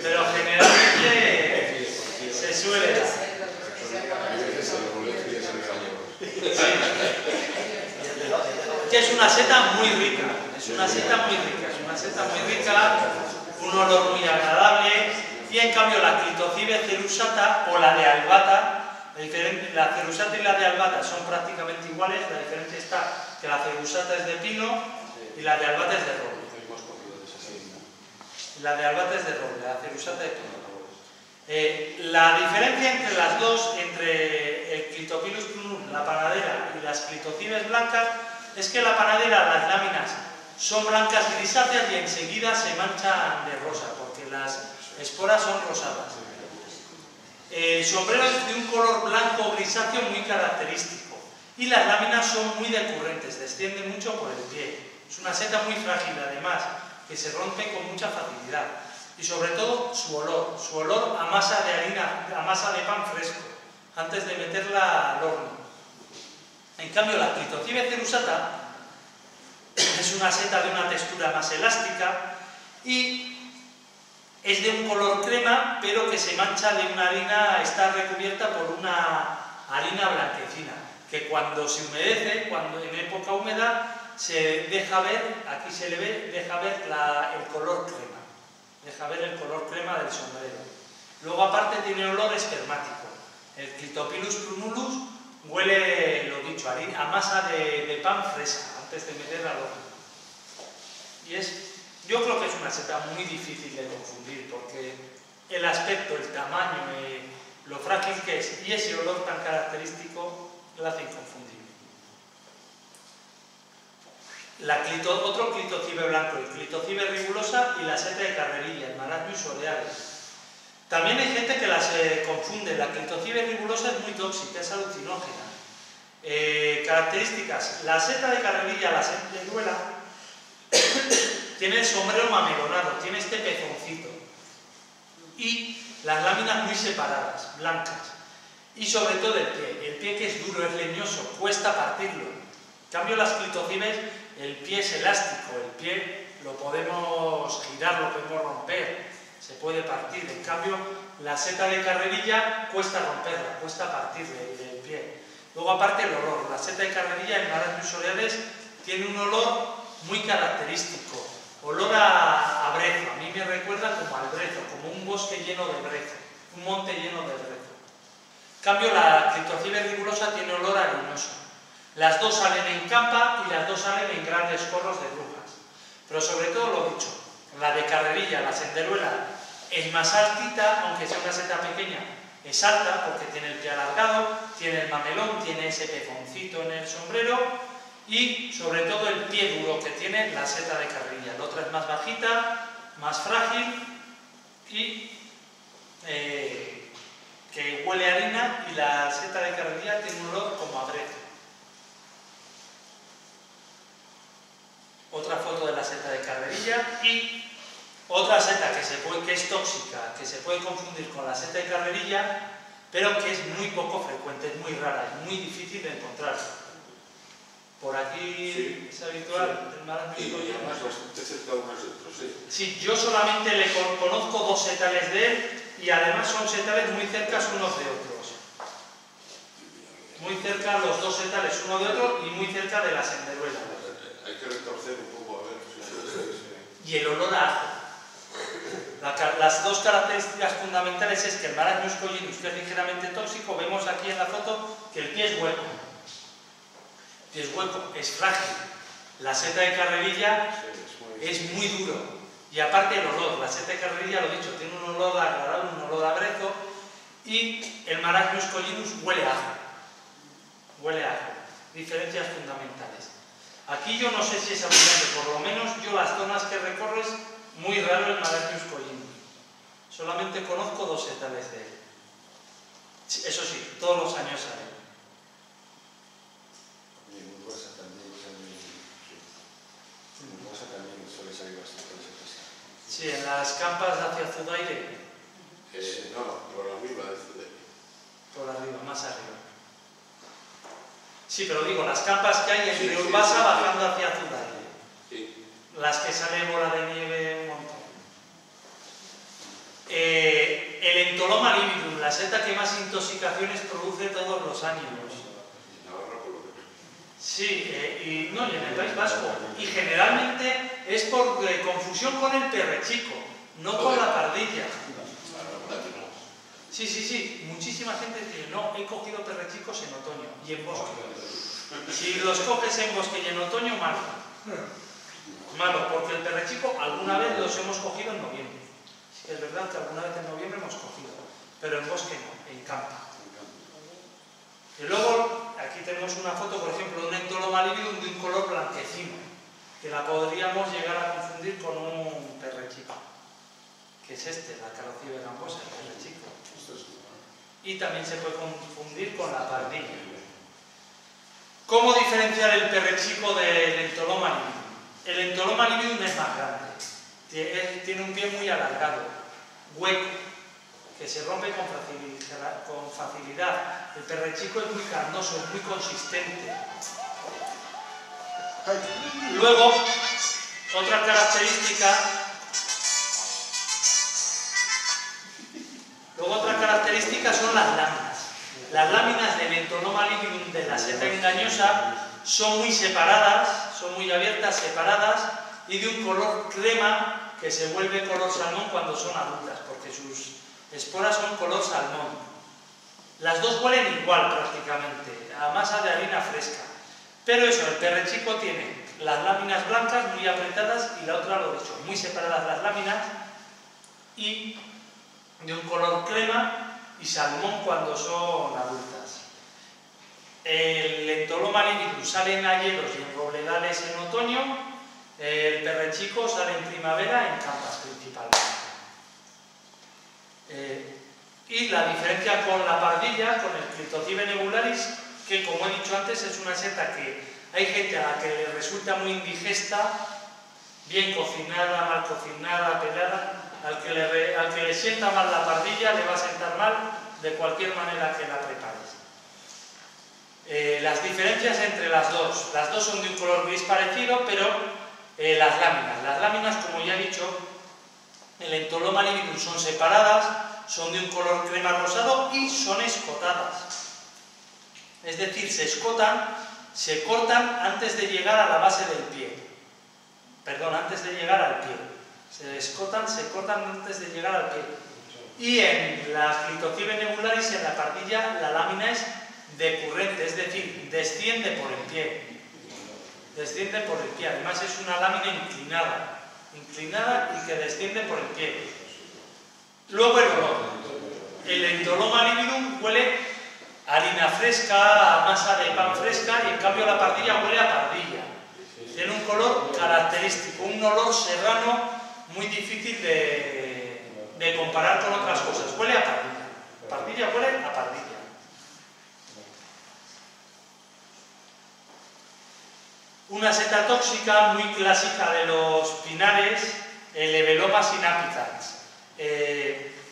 pero generalmente se suele dar. Que es una seta muy rica, es una seta muy rica, un olor muy agradable, y en cambio la Clitocibe cerusata o la de albata, la cerusata y la de albata son prácticamente iguales, la diferencia está que la cerusata es de pino y la de albata es de roble. La de albata es de roble, la cerusata de pino. La diferencia entre las dos, entre el Clitopilus prunus, la panadera, y las Clitocibes blancas, es que la panadera, las láminas, son blancas grisáceas y enseguida se manchan de rosa, porque las esporas son rosadas. El sombrero es de un color blanco grisáceo muy característico y las láminas son muy decurrentes, descienden mucho por el pie. Es una seta muy frágil además, que se rompe con mucha facilidad. Y sobre todo su olor a masa de harina, a masa de pan fresco, antes de meterla al horno. En cambio, la Clitocibe cerusata es una seta de una textura más elástica y es de un color crema, pero que se mancha de una harina, está recubierta por una harina blanquecina, que cuando se humedece, cuando en época húmeda, se deja ver, aquí se le ve, deja ver el color crema. Deja ver el color crema del sombrero. Luego aparte tiene olor espermático. El Clitopilus prunulus huele, lo dicho, a masa de pan fresca, antes de meterla al horno. Y yo creo que es una seta muy difícil de confundir, porque el aspecto, el tamaño, lo frágil que es, y ese olor tan característico, la hace inconfundible. Otro Clitocibe blanco, el Clitocibe ribulosa y la seta de carrerilla, el Marasmius orealis. También hay gente que las confunde. La Clitocibe ribulosa es muy tóxica, es alucinógena. Características: la seta de carrerilla, la senderuela, tiene el sombrero mamelonado, tiene este pezoncito y las láminas muy separadas, blancas. Y sobre todo el pie que es duro, es leñoso, cuesta partirlo. En cambio las Clitocibes, el pie es elástico, el pie lo podemos girar, lo podemos romper, se puede partir. En cambio, la seta de carrerilla cuesta romperla, cuesta partirle el pie. Luego, aparte, el olor. La seta de carrerilla en Marasmius orealis tiene un olor muy característico, olor a brezo. A mí me recuerda como al brezo, como un bosque lleno de brezo, un monte lleno de brezo. En cambio, la Clitocibe ribulosa tiene olor harinoso. Las dos salen en capa y las dos salen en grandes corros de brujas. Pero sobre todo lo dicho, la de carrerilla, la senderuela, es más altita, aunque sea una seta pequeña, es alta porque tiene el pie alargado, tiene el mamelón, tiene ese pezoncito en el sombrero y sobre todo el pie duro que tiene la seta de carrerilla. La otra es más bajita, más frágil y que huele a harina, y la seta de carrerilla tiene un olor como a brezo. Otra foto de la seta de carrerilla y otra seta que es tóxica, que se puede confundir con la seta de carrerilla, pero que es muy poco frecuente, es muy rara, es muy difícil de encontrar. Por aquí es habitual el marasmo Y escollino. además bastante cerca unos de otros, ¿sí? Sí, yo solamente le conozco 2 setales de él, y además son setales muy cercanos unos de otros. Muy cerca los 2 setales uno de otro y muy cerca de la senderuela. Hay que retorcer un poco a ver si Y el olor a ajo. Las 2 características fundamentales es que el marasmo escollinus, que es ligeramente tóxico, vemos aquí en la foto que el pie es hueco. El pie es hueco, es frágil. La seta de carrerilla es muy duro. Y aparte el olor, la seta de carrerilla, lo dicho, tiene un olor agradable, un olor a brezo, y el marasmo escollinus huele a ajo. Huele a ajo. Diferencias fundamentales. Aquí yo no sé si es abundante, por lo menos yo las zonas que recorro es muy raro el marasmo escollinus. Solamente conozco 2 setales de él. Eso sí, todos los años salen. Y en Urbosa también suele salir bastante esa cosa. Sí, en las campas hacia Zudaire, no, por arriba de este. por arriba, más arriba. Sí, pero digo, las campas que hay Sí, entre sí, Urbasa sí, sí. bajando hacia Zudaire. Sí. Las que sale bola de nieve un montón. El Entoloma libidum, la seta que más intoxicaciones produce todos los años. Navarra por lo que veo. Sí, y en el País Vasco. Y generalmente es por confusión con el perrechico, no con la pardilla. Sí, muchísima gente dice, no, he cogido perrechicos en otoño y en bosque. Si los coges en bosque y en otoño, malo. Malo, porque el perrechico alguna vez los hemos cogido en noviembre. Sí que es verdad que alguna vez en noviembre hemos cogido, pero en bosque no, en campo. Y luego, aquí tenemos una foto, por ejemplo, de un Entoloma libidum de un color blanquecino, que la podríamos llegar a confundir con un perrechico, que es este, la Calocibe gambosa, el perrechico. Y también se puede confundir con la pardilla. ¿Cómo diferenciar el perrechico del Entoloma libidum? El Entoloma libidum es más grande, tiene un pie muy alargado, hueco, que se rompe con facilidad. El perrechico es muy carnoso, es muy consistente. Luego, otra característica son las láminas. Las láminas del Entoloma libidum de la seta engañosa son muy separadas, son muy abiertas, separadas, y de un color crema que se vuelve color salmón cuando son adultas, porque sus esporas son color salmón. Las 2 huelen igual prácticamente, a masa de harina fresca. Pero eso, el perrechico tiene las láminas blancas muy apretadas y la otra, lo dicho, muy separadas las láminas y de un color crema y salmón cuando son adultas. El Entoloma libidum sale en hayedos y en robledales en otoño, el perrechico sale en primavera en campas principalmente. Y la diferencia con la pardilla, con el Clitocybe nebularis, que como he dicho antes es una seta que hay gente a la que le resulta muy indigesta, bien cocinada, mal cocinada, pelada. Al que le sienta mal la pardilla le va a sentar mal de cualquier manera que la prepares. Las diferencias entre las dos son de un color gris parecido, pero las láminas, como ya he dicho, el Entoloma libidum son separadas, son de un color crema rosado y son escotadas. Es decir, se cortan antes de llegar a la base del pie. Perdón, antes de llegar al pie. Se cortan antes de llegar al pie. Y en la Clitocybe nebularis, en la pardilla, la lámina es decurrente, es decir, desciende por el pie. Desciende por el pie. Además es una lámina inclinada y que desciende por el pie. Luego el olor. El Entoloma libidum huele a harina fresca, a masa de pan fresca, y en cambio la pardilla huele a pardilla. Tiene un color característico, un olor serrano muy difícil de de comparar con otras cosas. Huele a pardilla. Pardilla huele a pardilla. Una seta tóxica muy clásica de los pinares, el Ebeloma sinapicans.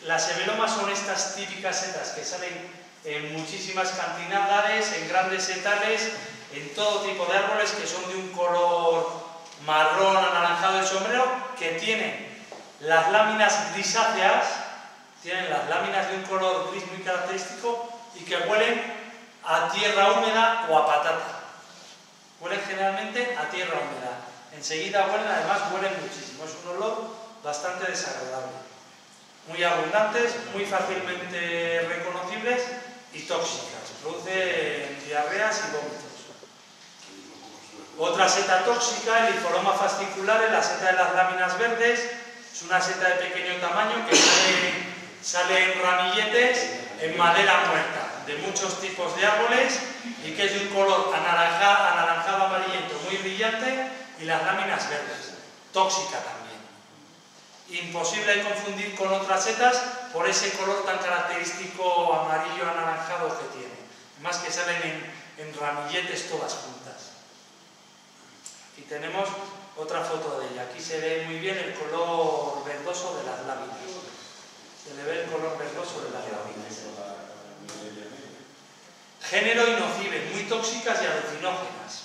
Las ebelomas son estas típicas setas que salen en muchísimas cantidades, en grandes setales, en todo tipo de árboles que son de un color marrón anaranjado el sombrero, que tienen las láminas grisáceas, tienen las láminas de un color gris muy característico y que huelen a tierra húmeda o a patata. Huelen generalmente a tierra húmeda. Enseguida huelen, además huelen muchísimo. Es un olor bastante desagradable. Muy abundantes, muy fácilmente reconocibles y tóxicas. Producen diarreas y vómitos. Otra seta tóxica, el Iforoma fascicularis, la seta de las láminas verdes. Es una seta de pequeño tamaño que sale en ramilletes en madera muerta, de muchos tipos de árboles, y que es de un color anaranjado amarillento muy brillante, y las láminas verdes, tóxica también. Imposible de confundir con otras setas por ese color tan característico amarillo anaranjado que tiene. Además que salen en ramilletes todas juntas. Aquí tenemos otra foto de ella. Aquí se ve muy bien el color verdoso de las láminas. Se le ve el color verdoso de las láminas. Género Inocibe, muy tóxicas y alucinógenas.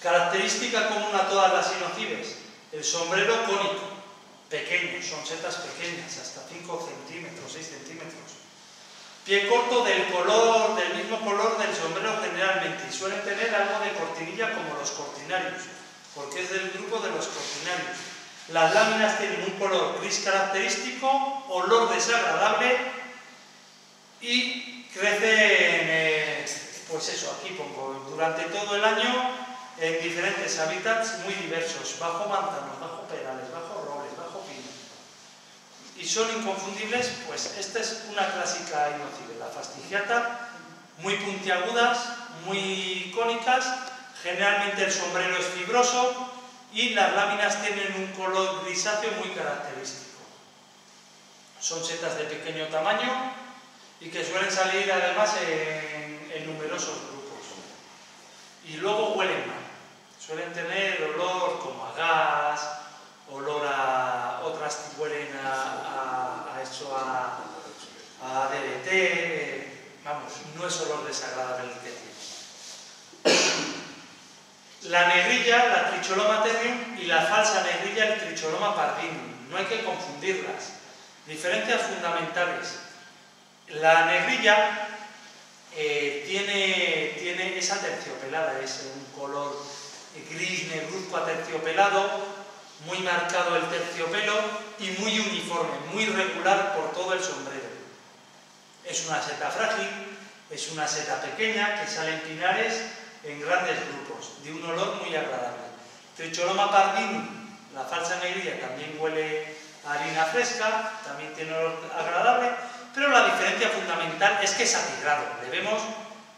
Característica común a todas las inocibes, el sombrero cónico, pequeño, son setas pequeñas, hasta 5 centímetros, 6 centímetros. Pie corto del mismo color del sombrero generalmente, y suelen tener algo de cortinilla como los cortinarios, porque es del grupo de los cortinarios. Las láminas tienen un color gris característico, olor desagradable y crecen, pues eso, aquí pongo, durante todo el año en diferentes hábitats muy diversos, bajo manzanos, bajo perales, bajo robles, bajo pino. Y son inconfundibles, pues esta es una clásica inocibe, la fastigiata, muy puntiagudas, muy cónicas, generalmente el sombrero es fibroso y las láminas tienen un color grisáceo muy característico. Son setas de pequeño tamaño y que suelen salir además en numerosos grupos. Y luego huelen mal. Suelen tener olor como a gas, olor a otras que huelen a DDT, vamos, no es olor desagradable el que tiene. La negrilla, la Tricholoma tertium, y la falsa negrilla, el Tricholoma pardinum. No hay que confundirlas. Diferencias fundamentales. La negrilla tiene esa terciopelada, es un color gris negruzco aterciopelado, muy marcado el terciopelo y muy uniforme, muy regular por todo el sombrero. Es una seta frágil, es una seta pequeña que sale en pinares en grandes grupos, de un olor muy agradable. Tricholoma pardinum, la falsa negrilla, también huele a harina fresca, también tiene olor agradable, pero la diferencia fundamental es que es atigrado. Le vemos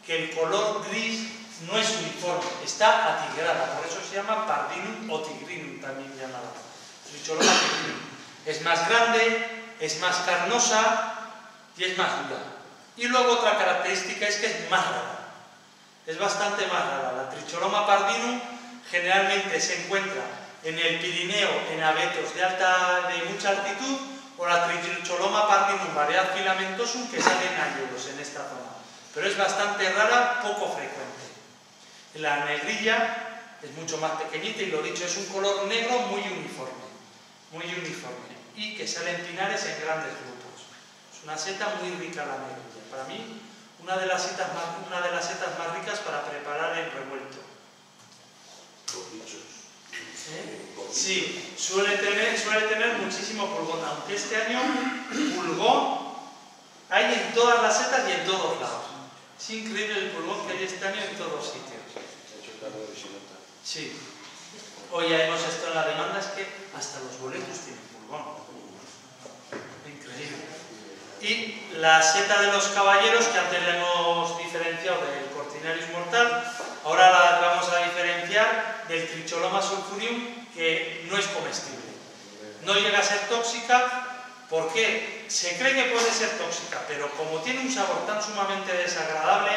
que el color gris no es uniforme, está atigrada, por eso se llama pardinum o tigrinum, también llamada. Tricholoma tigrinum. Es más grande, es más carnosa y es más dura. Y luego otra característica es que es más rara. Es bastante más rara. La Tricholoma pardinum generalmente se encuentra en el Pirineo, en abetos de mucha altitud, o la Tricholoma pardinum variedad filamentosum, que sale en añuelos en esta zona. Pero es bastante rara, poco frecuente. La negrilla es mucho más pequeñita y lo dicho, es un color negro muy uniforme, y que sale en pinares en grandes grupos. Es una seta muy rica la negrilla. Para mí, una de las setas más ricas para preparar el revuelto. Los bichos. Sí, suele tener muchísimo pulgón, aunque este año pulgón hay en todas las setas y en todos lados. Es increíble el pulgón que hay este año en todos sitios. Sí. Hoy ya hemos estado en la demanda, es que hasta los boletos tienen pulgón. Increíble. Y la seta de los caballeros, que antes le hemos diferenciado del Cortinarius mortal, ahora la vamos a diferenciar del Tricholoma sulphureum, que no es comestible. No llega a ser tóxica, ¿Por qué? Se cree que puede ser tóxica, pero como tiene un sabor tan sumamente desagradable,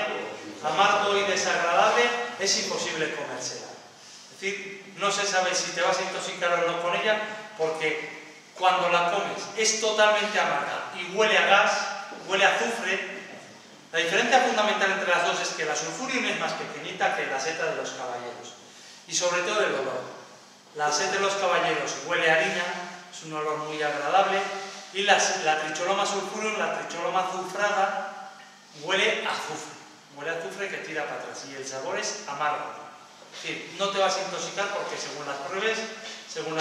amargo y desagradable, es imposible comérsela. Es decir, no se sabe si te vas a intoxicar o no con ella, porque cuando la comes es totalmente amarga y huele a gas, huele a azufre. La diferencia fundamental entre las dos es que la sulfurium es más pequeñita que la seta de los caballeros. Y sobre todo el olor. La seta de los caballeros huele a harina, es un olor muy agradable, y la tricholoma sulfurium, la tricholoma azufrada, huele a azufre. Huele a azufre que tira para atrás y el sabor es amargo. Es decir, no te vas a intoxicar porque según las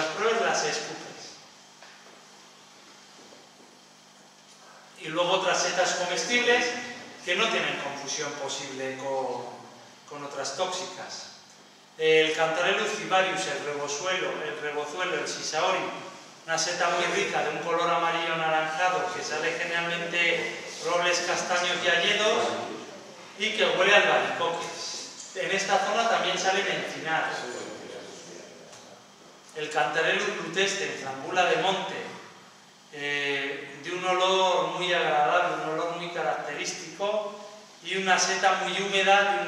pruebas las escupes. Y luego otras setas comestibles que no tienen confusión posible con otras tóxicas. El Cantarellus cibarius, el rebozuelo, el sisaori, una seta muy rica de un color amarillo anaranjado que sale generalmente robles castaños y hayedos y que huele a albaricoques. En esta zona también salen encinares. El Cantarellus lutescens, la ambula de monte, de un olor muy agradable, un olor muy característico y una seta muy húmeda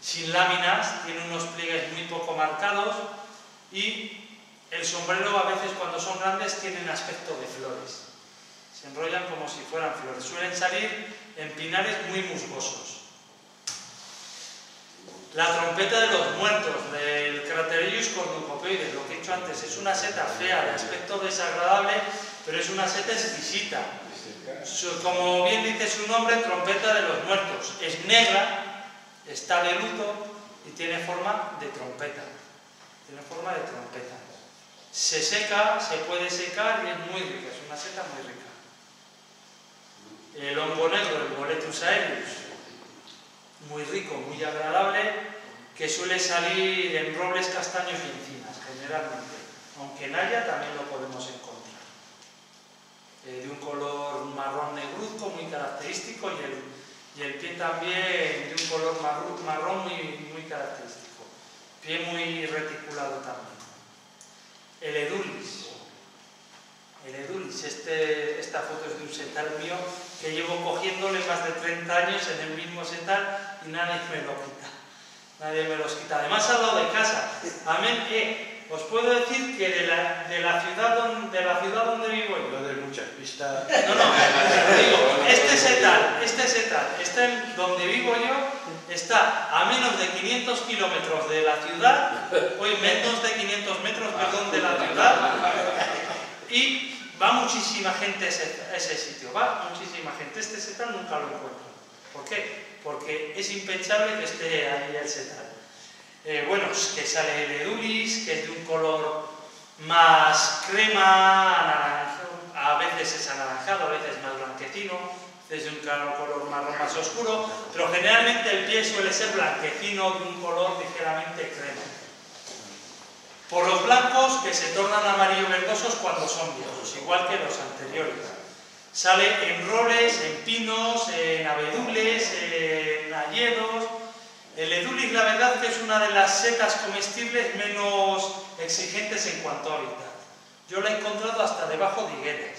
sin láminas, tiene unos pliegues muy poco marcados y el sombrero a veces cuando son grandes tienen aspecto de flores, se enrollan como si fueran flores, suelen salir en pinares muy musgosos. La trompeta de los muertos, del Craterellus cornucopioides, lo que he dicho antes, es una seta fea, de aspecto desagradable, pero es una seta exquisita. Como bien dice su nombre, trompeta de los muertos. Es negra, está de luto y tiene forma de trompeta. Tiene forma de trompeta. Se seca, se puede secar y es muy rica, es una seta muy rica. El hongo negro, el Boletus aereus, muy rico, muy agradable, que suele salir en robles, castaños y encinas, generalmente. Aunque en haya también lo podemos encontrar. De un color marrón negruzco, muy característico, y el pie también de un color marrón muy característico. Pie muy reticulado también. El edulis. El edulis, esta foto es de un setal mío que llevo cogiéndole más de 30 años en el mismo setal y nadie me lo quita. Nadie me los quita. Además, al lado de casa. Amén. Os puedo decir que de la ciudad donde vivo yo. No de muchas pistas. No, digo, este setal, está en donde vivo yo, está a menos de 500 kilómetros de la ciudad, hoy menos de 500 metros, perdón, de la ciudad, y va muchísima gente a ese sitio, va muchísima gente. Este setal nunca lo encuentro. ¿Por qué? Porque es impensable que esté ahí el setal. Bueno, que sale el edulis, que es de un color más crema, a veces es anaranjado, a veces más blanquecino, es de un color marrón más oscuro, pero generalmente el pie suele ser blanquecino, de un color ligeramente crema. Por los blancos que se tornan amarillo verdosos cuando son viejos, igual que los anteriores. Sale en robles, en pinos, en abedules, en hayedos. El edulis, la verdad, que es una de las setas comestibles menos exigentes en cuanto a hábitat. Yo la he encontrado hasta debajo de higueras.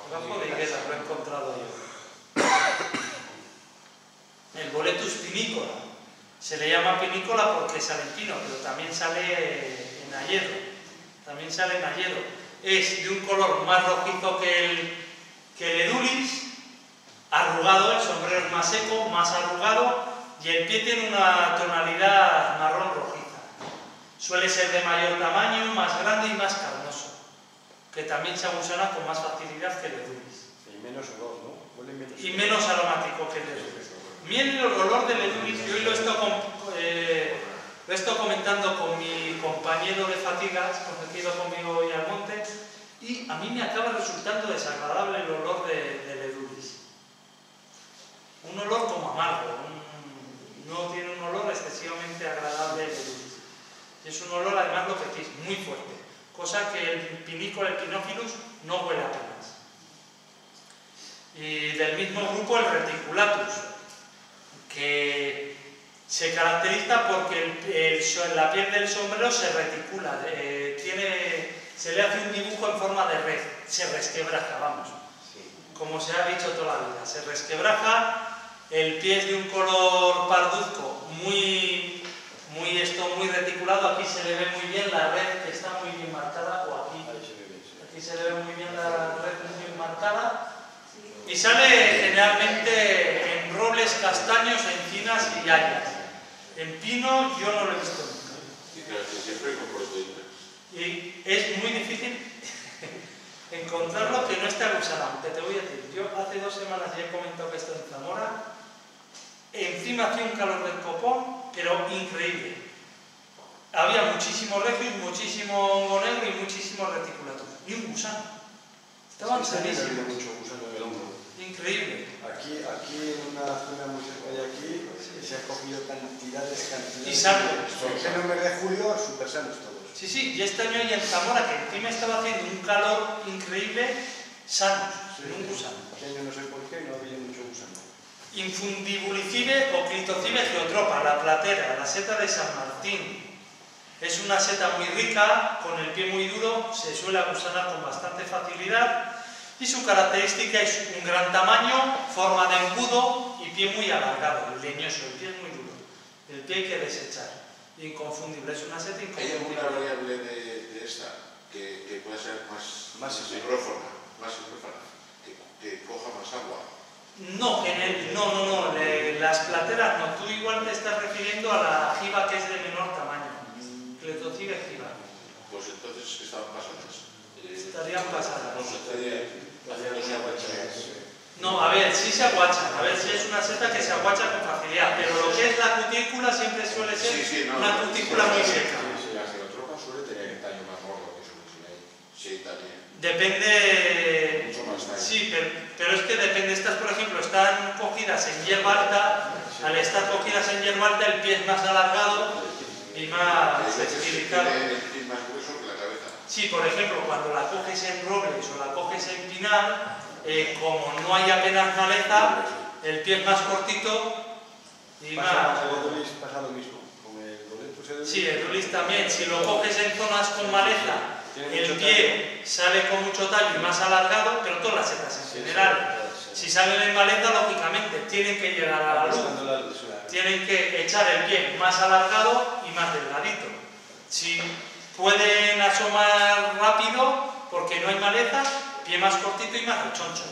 Debajo de higueras lo he encontrado yo. El Boletus pinicola. Se le llama pinícola porque sale en pino, pero también sale en hayedo. También sale en hayedo. Es de un color más rojizo que el edulis, arrugado, el sombrero es más seco, más arrugado, y el pie tiene una tonalidad marrón rojiza. Suele ser de mayor tamaño, más grande y más carnoso, que también se abusará con más facilidad que el edulis. Y menos olor, ¿no? Huele menos. Y menos aromático que el edulis. Miren el olor del edulis, yo hoy lo he estado comentando con mi compañero de fatigas, con el que he ido conmigo hoy al monte, y a mí me acaba resultando desagradable el olor del edulis. Un olor como amargo, no tiene un olor excesivamente agradable el edulis. Es un olor, además, lo que es muy fuerte, cosa que el pinícola, el Pinophyllus, no huele apenas. Y del mismo grupo el Reticulatus, que se caracteriza porque la piel del sombrero se reticula, tiene se le hace un dibujo en forma de red, se resquebraja, vamos, como se ha dicho toda la vida, se resquebraja, el pie es de un color parduzco muy reticulado, aquí se le ve muy bien la red que está muy bien marcada, o aquí se le ve muy bien la red muy bien marcada, y sale generalmente en robles, castaños, encinas y hayas. En pino yo no lo he visto nunca. Y casi siempre con proteínas. Y es muy difícil encontrarlo que no esté agusado. Aunque te voy a decir, yo hace 2 semanas ya he comentado que estoy en Zamora, encima hacía un calor del copón, pero increíble. Había muchísimos regios, muchísimo hongo negro y muchísimos reticulados. Ni un gusano. Estaban sanísimos. Increíble. Aquí en una zona muy cerca de aquí se han cogido cantidades. Y sanos. En el mes de julio, súper sanos todos. Sí, y este año ya en Zamora, que encima estaba haciendo un calor increíble, sanos, sin un gusano. Este año no sé por qué, no había mucho gusano. Infundibulicibe o Clitocibe geotropa, la platera, la seta de San Martín. Es una seta muy rica, con el pie muy duro, se suele agusanar con bastante facilidad y su característica es un gran tamaño, forma de embudo y pie muy alargado, leñoso, el pie es muy duro. El pie hay que desechar. Inconfundible, es una seta inconfundible. ¿Hay alguna variable de esta que pueda ser más hidrófona, que coja más agua? No, las plateras no. Tú igual te estás refiriendo a la jiba que es de menor tamaño. Clitocibe jiba. Pues entonces estaban pasadas. Estarían pasadas. No se No, a ver, sí se aguachan. A ver si es una seta que se aguacha con facilidad. Pero lo que es la cutícula siempre suele ser una cutícula muy seca. La geotropa suele tener el tallo más gordo que eso. Sí, también. Depende. Mucho más tallo. Sí, pero es que depende. Estas, por ejemplo, están cogidas en hierba alta. Al estar cogidas en hierba alta, el pie es más alargado y más estilizado. El pie más grueso que la cabeza. Sí, por ejemplo, cuando la coges en robles o la coges en pinar, como no hay apenas maleza, el pie es más cortito y más... Pasa lo mismo. Con el Dolis, Sí, el Dolis también. Si lo coges en zonas con maleza, el pie sale con mucho tallo y más alargado, pero todas las setas en general. Si salen en maleza, lógicamente, tienen que llegar a la luz. Tienen que echar el pie más alargado y más delgadito. Si pueden asomar rápido, porque no hay maleza, pie más cortito y más rechoncho.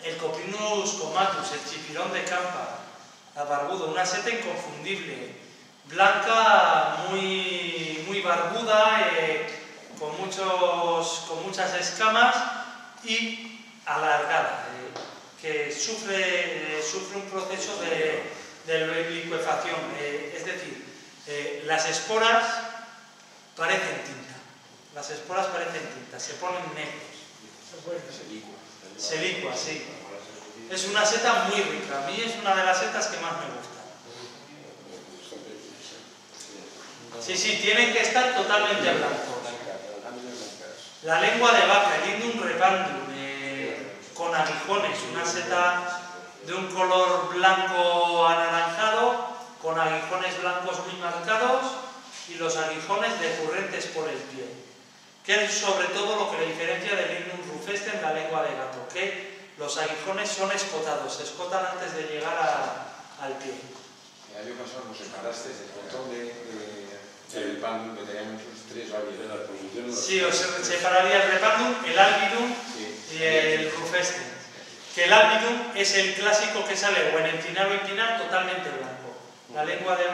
El Coprinus comatus, el chipirón de campa, la barbudo, una seta inconfundible, blanca, muy barbuda, con muchas escamas y alargada, que sufre un proceso de licuefacción, es decir, las esporas parecen tinta. Las esporas parecen tinta, se ponen negros. Se licua, sí. Es una seta muy rica. A mí es una de las setas que más me gusta. Sí, tienen que estar totalmente blancos. La lengua de vaca, el Indum repandum, con aguijones, una seta de un color blanco anaranjado, con aguijones blancos muy marcados y los aguijones decurrentes por el pie, que es sobre todo lo que le diferencia del Indum rufescens, la lengua de gato, que los aguijones son escotados, se escotan antes de llegar al pie. El año pasado nos separaste del montón del repandum, que teníamos esos 3 variedades. Sí, os separaría el repandum, el albidum y el rufescens. Que el albidum es el clásico que sale o en encinar o encinar totalmente blanco. La lengua de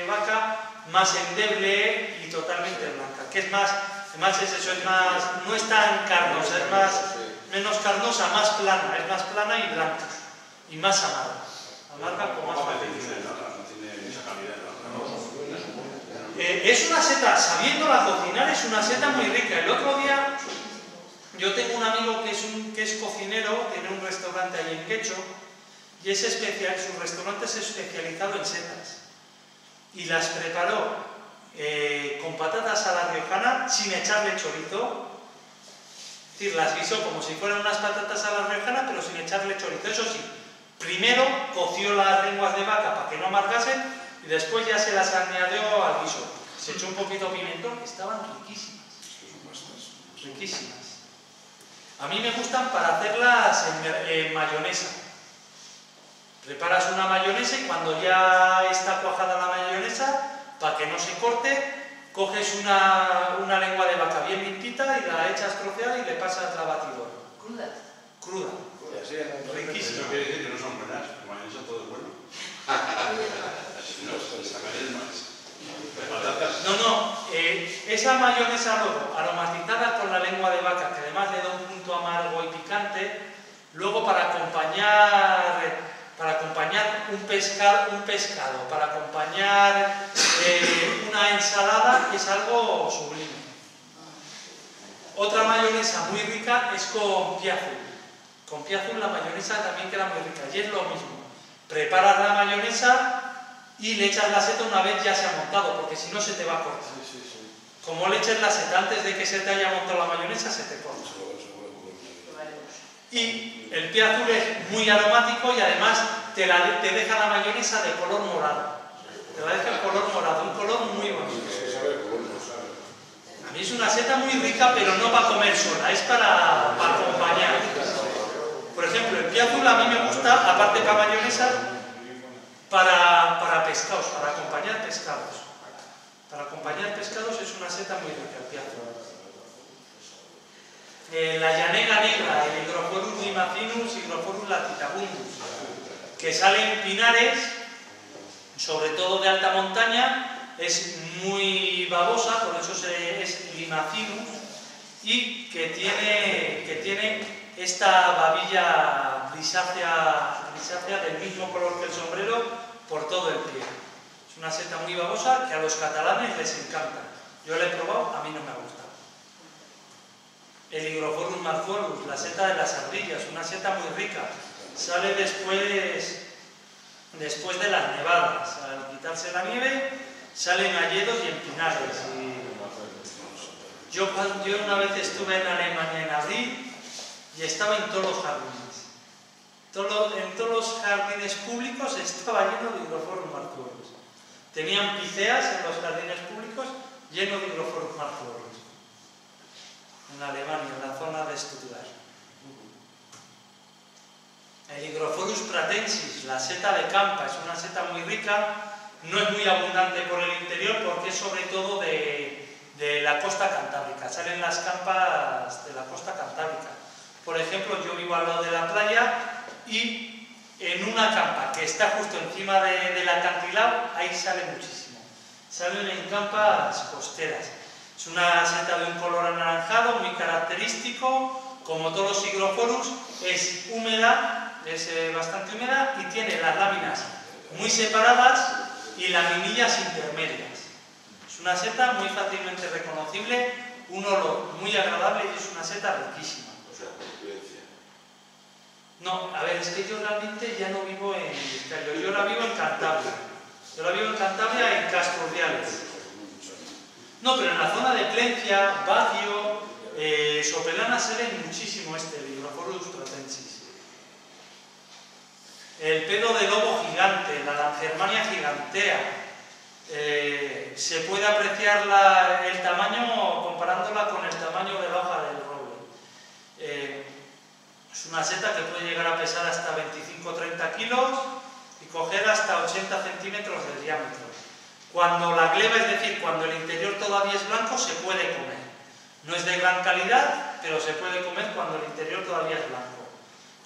vaca más endeble y totalmente blanca, que es más no es tan carnosa, es menos carnosa, más plana, es más plana y blanca, y más amarga con más facilidad. Es una seta, sabiéndola cocinar, es una seta muy rica. El otro día, yo tengo un amigo que es cocinero, tiene un restaurante ahí en Quecho, y su restaurante es especializado en setas. Y las preparó con patatas a la riojana sin echarle chorizo. Es decir, las guisó como si fueran unas patatas a la riojana, pero sin echarle chorizo. Eso sí, primero coció las lenguas de vaca para que no amargasen y después ya se las añadió al guiso. se echó un poquito de pimentón, estaban riquísimas. Riquísimas. A mí me gustan para hacerlas en mayonesa. Preparas una mayonesa y cuando ya está cuajada la mayonesa, para que no se corte, coges una lengua de vaca bien limpita y la echas troceada y le pasas la batidora. Cruda. Cruda. Riquísima. Eso quiere decir que no son buenas, porque mayonesa todo es bueno. No, sacaré más. No, esa mayonesa luego, aromatizada con la lengua de vaca, que además le da un punto amargo y picante, luego para acompañar un pescado, para acompañar una ensalada, es algo sublime. Otra mayonesa muy rica es con pie azul. Con pie azul la mayonesa también queda muy rica, y es lo mismo. Preparas la mayonesa y le echas la seta una vez ya se ha montado, porque si no se te va a cortar. Como le eches la seta antes de que se te haya montado la mayonesa, se te corta. Y el pie azul es muy aromático y además te deja la mayonesa de color morado. Te la deja el color morado, un color muy bonito. A mí es una seta muy rica, pero no para comer sola, es para acompañar. Por ejemplo, el pie azul a mí me gusta, aparte para mayonesa, para pescados, para acompañar pescados. Para acompañar pescados es una seta muy rica, el pie azul. La llanega negra, el Hygrophorus limacinus, Hygrophorus latitabundus, que sale en pinares, sobre todo de alta montaña, es muy babosa, por eso es limacinus, y que tiene esta babilla grisácea del mismo color que el sombrero por todo el pie. Es una seta muy babosa que a los catalanes les encanta. Yo la he probado, a mí no me ha gustado. El Hygrophorus marzuolus, la seta de las ardillas, una seta muy rica. Sale después de las nevadas. Al quitarse la nieve, salen hayedos y en pinares. Yo una vez estuve en Alemania en abril y estaba en todos los jardines. En todos los jardines públicos estaba lleno de Hygrophorus marzuolus. Tenían piceas en los jardines públicos llenos de Hygrophorus marzuolus. En Alemania, en la zona de Stuttgart. El Hygrophorus pratensis, la seta de campa, es una seta muy rica, no es muy abundante por el interior porque es sobre todo de la costa cantábrica, salen las campas de la costa cantábrica. Por ejemplo, yo vivo al lado de la playa y en una campa que está justo encima del acantilado, ahí sale muchísimo. Salen en campas costeras. Es una seta de un color anaranjado, muy característico, como todos los Hygrophorus, es húmeda, es bastante húmeda y tiene las láminas muy separadas y laminillas intermedias. Es una seta muy fácilmente reconocible, un olor muy agradable y es una seta riquísima. No, a ver, es que yo realmente ya no vivo en Vizcaya, yo la vivo en Cantabria. Yo la vivo en Cantabria, en Castrurdiales. No, pero en la zona de Plencia, Bacio, Sopelana se ve muchísimo el Hygrophorus pratensis. El pelo de lobo gigante, la Langermania gigantea. Se puede apreciar el tamaño comparándola con el tamaño de la hoja del roble. Es una seta que puede llegar a pesar hasta 25-30 kilos y coger hasta 80 centímetros de diámetro. Cuando la gleba, es decir, cuando el interior todavía es blanco, se puede comer. No es de gran calidad, pero se puede comer cuando el interior todavía es blanco.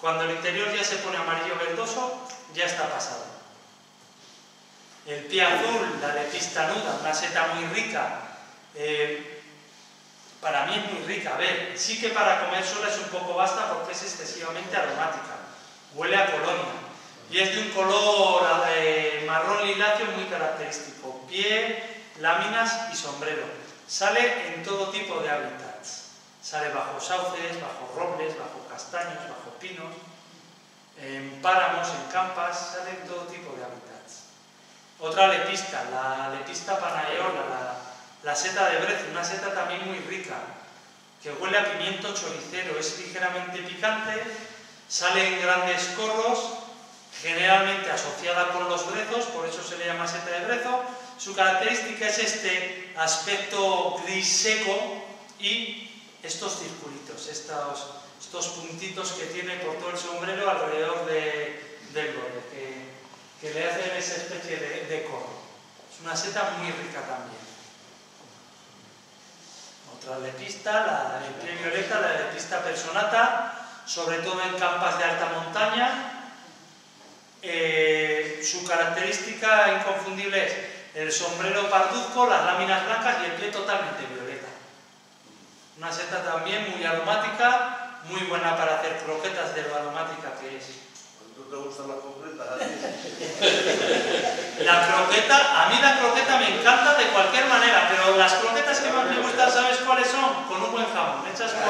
Cuando el interior ya se pone amarillo verdoso, ya está pasado. El pie azul, la lepista nuda, una seta muy rica. Para mí es muy rica. A ver, sí que para comer sola es un poco basta porque es excesivamente aromática. Huele a colonia. Y es de un color marrón liláceo muy característico. Pie, láminas y sombrero. Sale en todo tipo de hábitats. Sale bajo sauces, bajo robles, bajo castaños, bajo pinos, en páramos, en campas, sale en todo tipo de hábitats. Otra lepista, la lepista panaeola, la seta de Brez, una seta también muy rica, que huele a pimiento choricero, es ligeramente picante, sale en grandes corros, generalmente asociada con los brezos, por eso se le llama seta de brezo. su característica es este aspecto gris seco y estos circulitos, estos puntitos que tiene por todo el sombrero alrededor del borde, que le hacen esa especie de corro. Es una seta muy rica también. Otra lepista, el pie violeta, la lepista personata, sobre todo en campas de alta montaña. Su característica inconfundible es el sombrero parduzco, las láminas blancas y el pie totalmente violeta. Una seta también muy aromática, muy buena para hacer croquetas de lo aromática que es. ¿Tú te gustan las croquetas? A mí la croqueta me encanta de cualquier manera, pero las croquetas que más me gustan, ¿sabes cuáles son? Con un buen jamón, hechas con...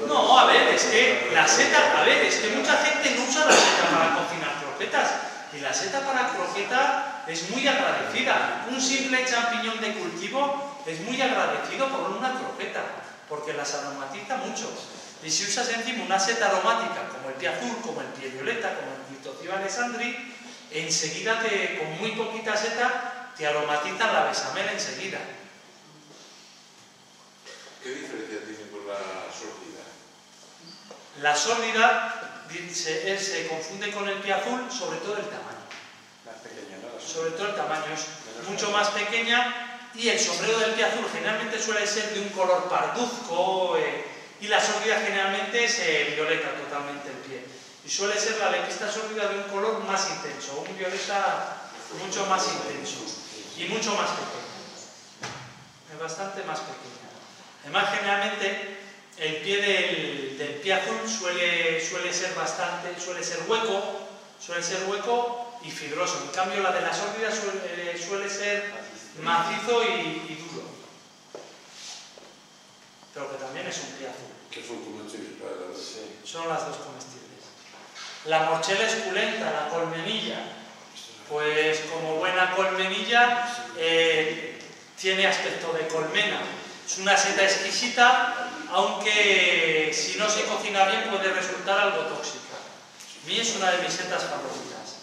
No, a ver, es que la seta, es que mucha gente no usa la seta para cocinar croquetas y la seta para croqueta es muy agradecida. Un simple champiñón de cultivo es muy agradecido por una croqueta, porque las aromatiza mucho. Y si usas encima una seta aromática como el pie azul, como el pie violeta, como el Clitocio alessandri, enseguida con muy poquita seta te aromatizan la bechamel enseguida. ¿Qué diferencia tiene con la sórdida? La sórdida se confunde con el pie azul, sobre todo el tamaño. Más pequeña, ¿no? Sobre todo el tamaño es mucho más pequeña y el sombrero del pie azul generalmente suele ser de un color parduzco y la sórdida generalmente es violeta totalmente el pie. Y suele ser la lepista sórdida de un color más intenso, un violeta mucho más intenso y mucho más pequeño. Es bastante más pequeña. Además, generalmente el pie del pie azul suele ser hueco y fibroso. En cambio, la de la sórdida suele ser macizo y duro. Pero que también es un pie azul. Que son comestibles para la Sí. Son las dos comestibles. La morchela esculenta, la colmenilla, pues como buena colmenilla tiene aspecto de colmena. Es una seta exquisita, aunque si no se cocina bien puede resultar algo tóxica. A mí es una de mis setas favoritas.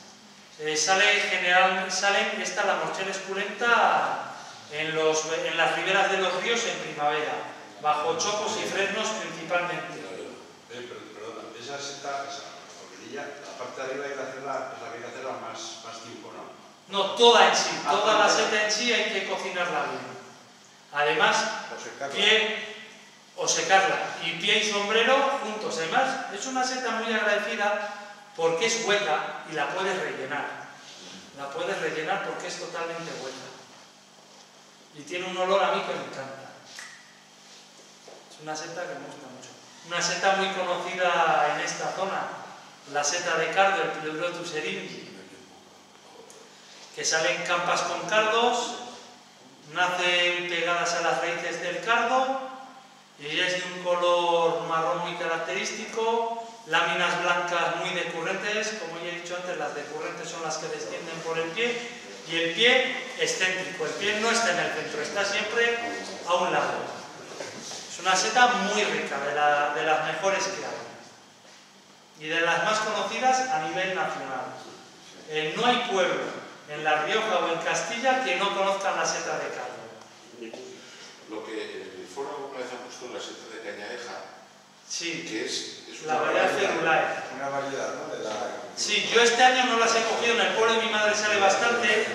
Salen la morchela esculenta en las riberas de los ríos en primavera, bajo chopos y fresnos principalmente. Perdona, esa seta, esa colmenilla, la parte de arriba hay que hacerla más tiempo, ¿no? No, toda en sí, toda la seta en sí hay que cocinarla bien. Además, secarla y pie y sombrero juntos. Además, es una seta muy agradecida porque es hueca y la puedes rellenar. La puedes rellenar porque es totalmente hueca. Y tiene un olor a mí que me encanta. Es una seta que me gusta mucho. Una seta muy conocida en esta zona, la seta de cardo, el Pleurotus eringi, que sale en campas con cardos, nacen pegadas a las raíces del cardo y es de un color marrón muy característico, láminas blancas muy decurrentes, como ya he dicho antes, las decurrentes son las que descienden por el pie, y el pie excéntrico, el pie no está en el centro, está siempre a un lado. Es una seta muy rica, de las mejores que hay y de las más conocidas a nivel nacional. No hay pueblo en La Rioja o en Castilla que no conozcan la seta de cardo. Lo que en el foro alguna vez han puesto la seta de cañaeja, Sí, que es la una variedad ferulae. Una variedad, ¿no? De la... Sí, yo este año no las he cogido, en el pueblo de mi madre sale bastante,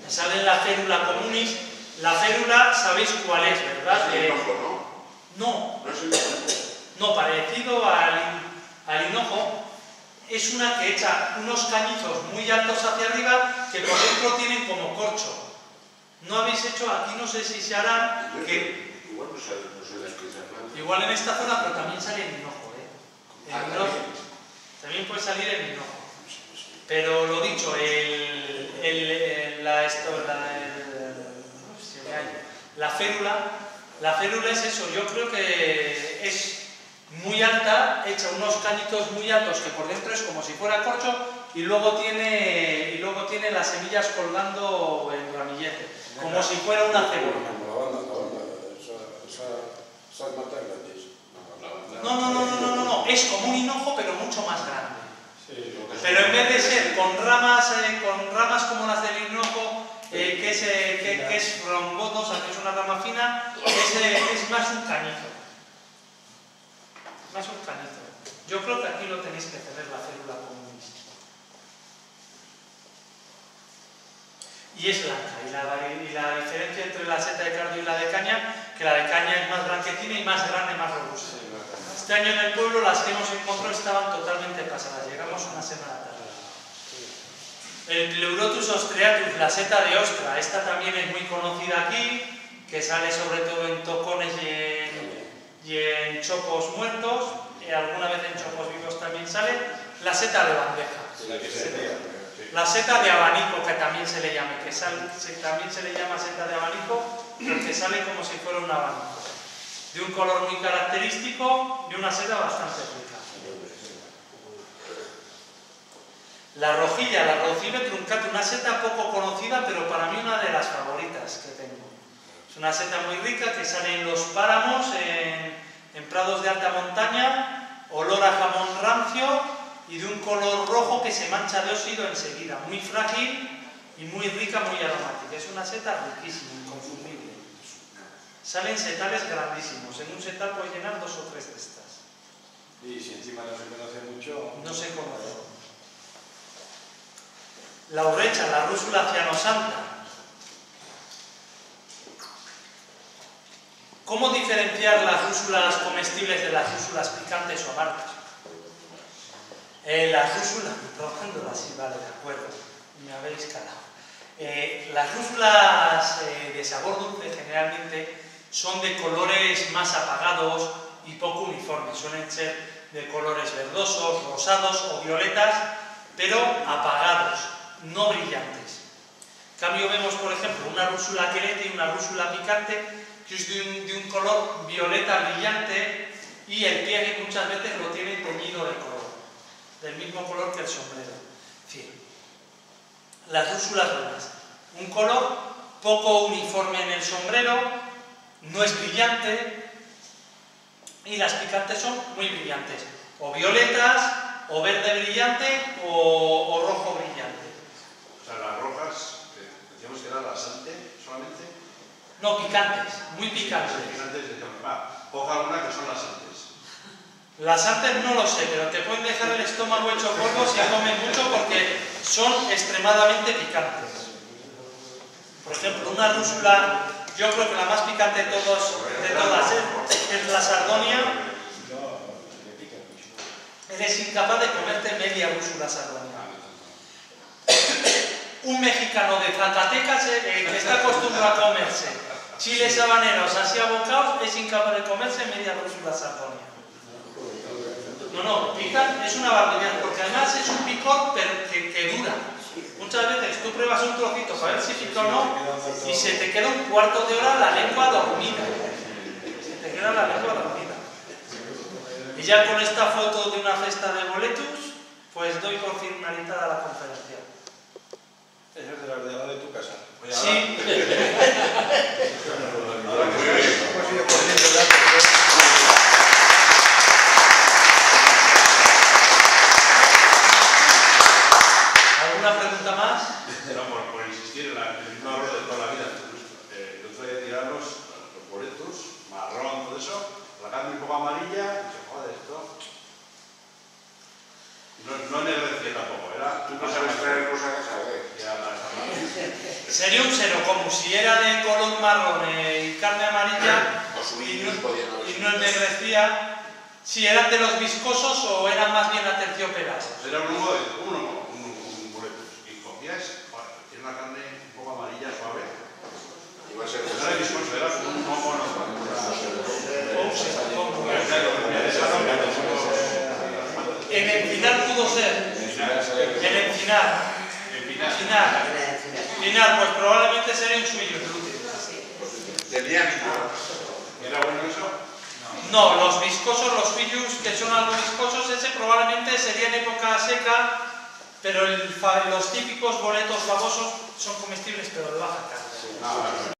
sale en la férula comunis. La férula, sabéis cuál es, ¿verdad? Es el hinojo, ¿no? No, No es el hinojo. no, parecido al hinojo, es una que echa unos cañizos muy altos hacia arriba que por dentro tienen como corcho. No habéis hecho, aquí no sé si se harán, que Igual no sé de qué se habla. igual en esta zona, pero también sale en hinojo, ¿eh? En hinojo. También puede salir en hinojo. Pero lo dicho, la férula es eso, yo creo que es muy alta, echa unos cañitos muy altos que por dentro es como si fuera corcho y luego tiene las semillas colgando en ramillete, como si fuera una cebolla. Esas matas grandes. No, es como un hinojo pero mucho más grande. Sí, Lo que Pero en vez de ser con ramas como las del hinojo, que es frondosa, que es una rama fina, es más un cañizo. Más un cañizo. Yo creo que aquí lo tenéis que tener, la célula comunis. Y es blanca. Y la diferencia entre la seta de cardo y la de caña, que la de caña es más blanquecina y más grande, más robusta. Este año en el pueblo las que hemos encontrado estaban totalmente pasadas. Llegamos una semana tarde. El Pleurotus austriacus, la seta de ostra, esta también es muy conocida aquí, que sale sobre todo en tocones y en chopos muertos, alguna vez en chopos vivos también sale. La seta de bandeja, la seta de abanico, que también se le llama, también se le llama seta de abanico, porque sale como si fuera un abanico, de un color muy característico y una seta bastante rica. La rojilla truncata, una seta poco conocida, pero para mí una de las favoritas que tengo. Es una seta muy rica que sale en los páramos, en prados de alta montaña, olor a jamón rancio y de un color rojo que se mancha de óxido enseguida, muy frágil y muy rica, muy aromática. Es una seta riquísima, inconfundible. Salen setales grandísimos, en un setal puedes llenar 2 o 3 de estas. Y si encima no se conoce mucho... No se conoce. La urrecha, la rúsula cianosanta. ¿Cómo diferenciar las rúsulas comestibles de las rúsulas picantes o amargas? Las rúsulas, probándolas, sí, vale, de acuerdo, me habéis calado. Las rúsulas de sabor dulce generalmente son de colores más apagados y poco uniformes, suelen ser de colores verdosos, rosados o violetas, pero apagados, no brillantes. En cambio vemos, por ejemplo, una rúsula querete y una rúsula picante que es de un color violeta brillante y el pliegue muchas veces lo tiene teñido de color, del mismo color que el sombrero. Es decir, las rúsulas buenas, un color poco uniforme en el sombrero, no es brillante, y las picantes son muy brillantes, o violetas, o verde brillante, o rojo brillante. O sea, las rojas, decíamos que era lasante solamente. No, picantes, muy picantes. Picantes, decíamos, coja alguna que son lasantes. Las antes no lo sé, pero te pueden dejar el estómago hecho polvo si comes mucho porque son extremadamente picantes. Por ejemplo, una rúsula, yo creo que la más picante de todas es la sardonia. Eres incapaz de comerte media rúsula sardonia. Un mexicano de Zacatecas que está acostumbrado a comerse chiles habaneros así abocados es incapaz de comerse media rúsula sardonia. No, picar es una barbaridad, porque además es un picor que dura. Muchas veces tú pruebas un trocito para ver si pica o no y se te queda un cuarto de hora la lengua dormida. Se te queda la lengua dormida. Y ya con esta foto de una cesta de boletus, pues doy por finalizada la conferencia. Esa es de la ordenadora de tu casa. Sí. ¿Alguna pregunta más? No, por insistir en el mismo ahorro de toda la vida. El otro día tirar los boletos, marrón, todo eso, la carne un poco amarilla, y se joder esto. No ennegrecía tampoco, era... ¿Tú no sabes traer cosa a casa? Sería un cero, como si era de color marrón y carne amarilla y no ennegrecía. Si eran de los viscosos o eran más bien aterciopelados. Era un boleto. Y cogías, tiene una carne un poco amarilla, suave. Iba a ser No era viscoso, era un mono. En Encinar pudo ser. En Encinar. Encinar, pues probablemente sería un suyo glúteo. Tenían. ¿Era bueno eso? No, los viscosos, los fillus, que son algo viscosos, ese probablemente sería en época seca, pero los típicos boletos babosos son comestibles, pero de baja carga.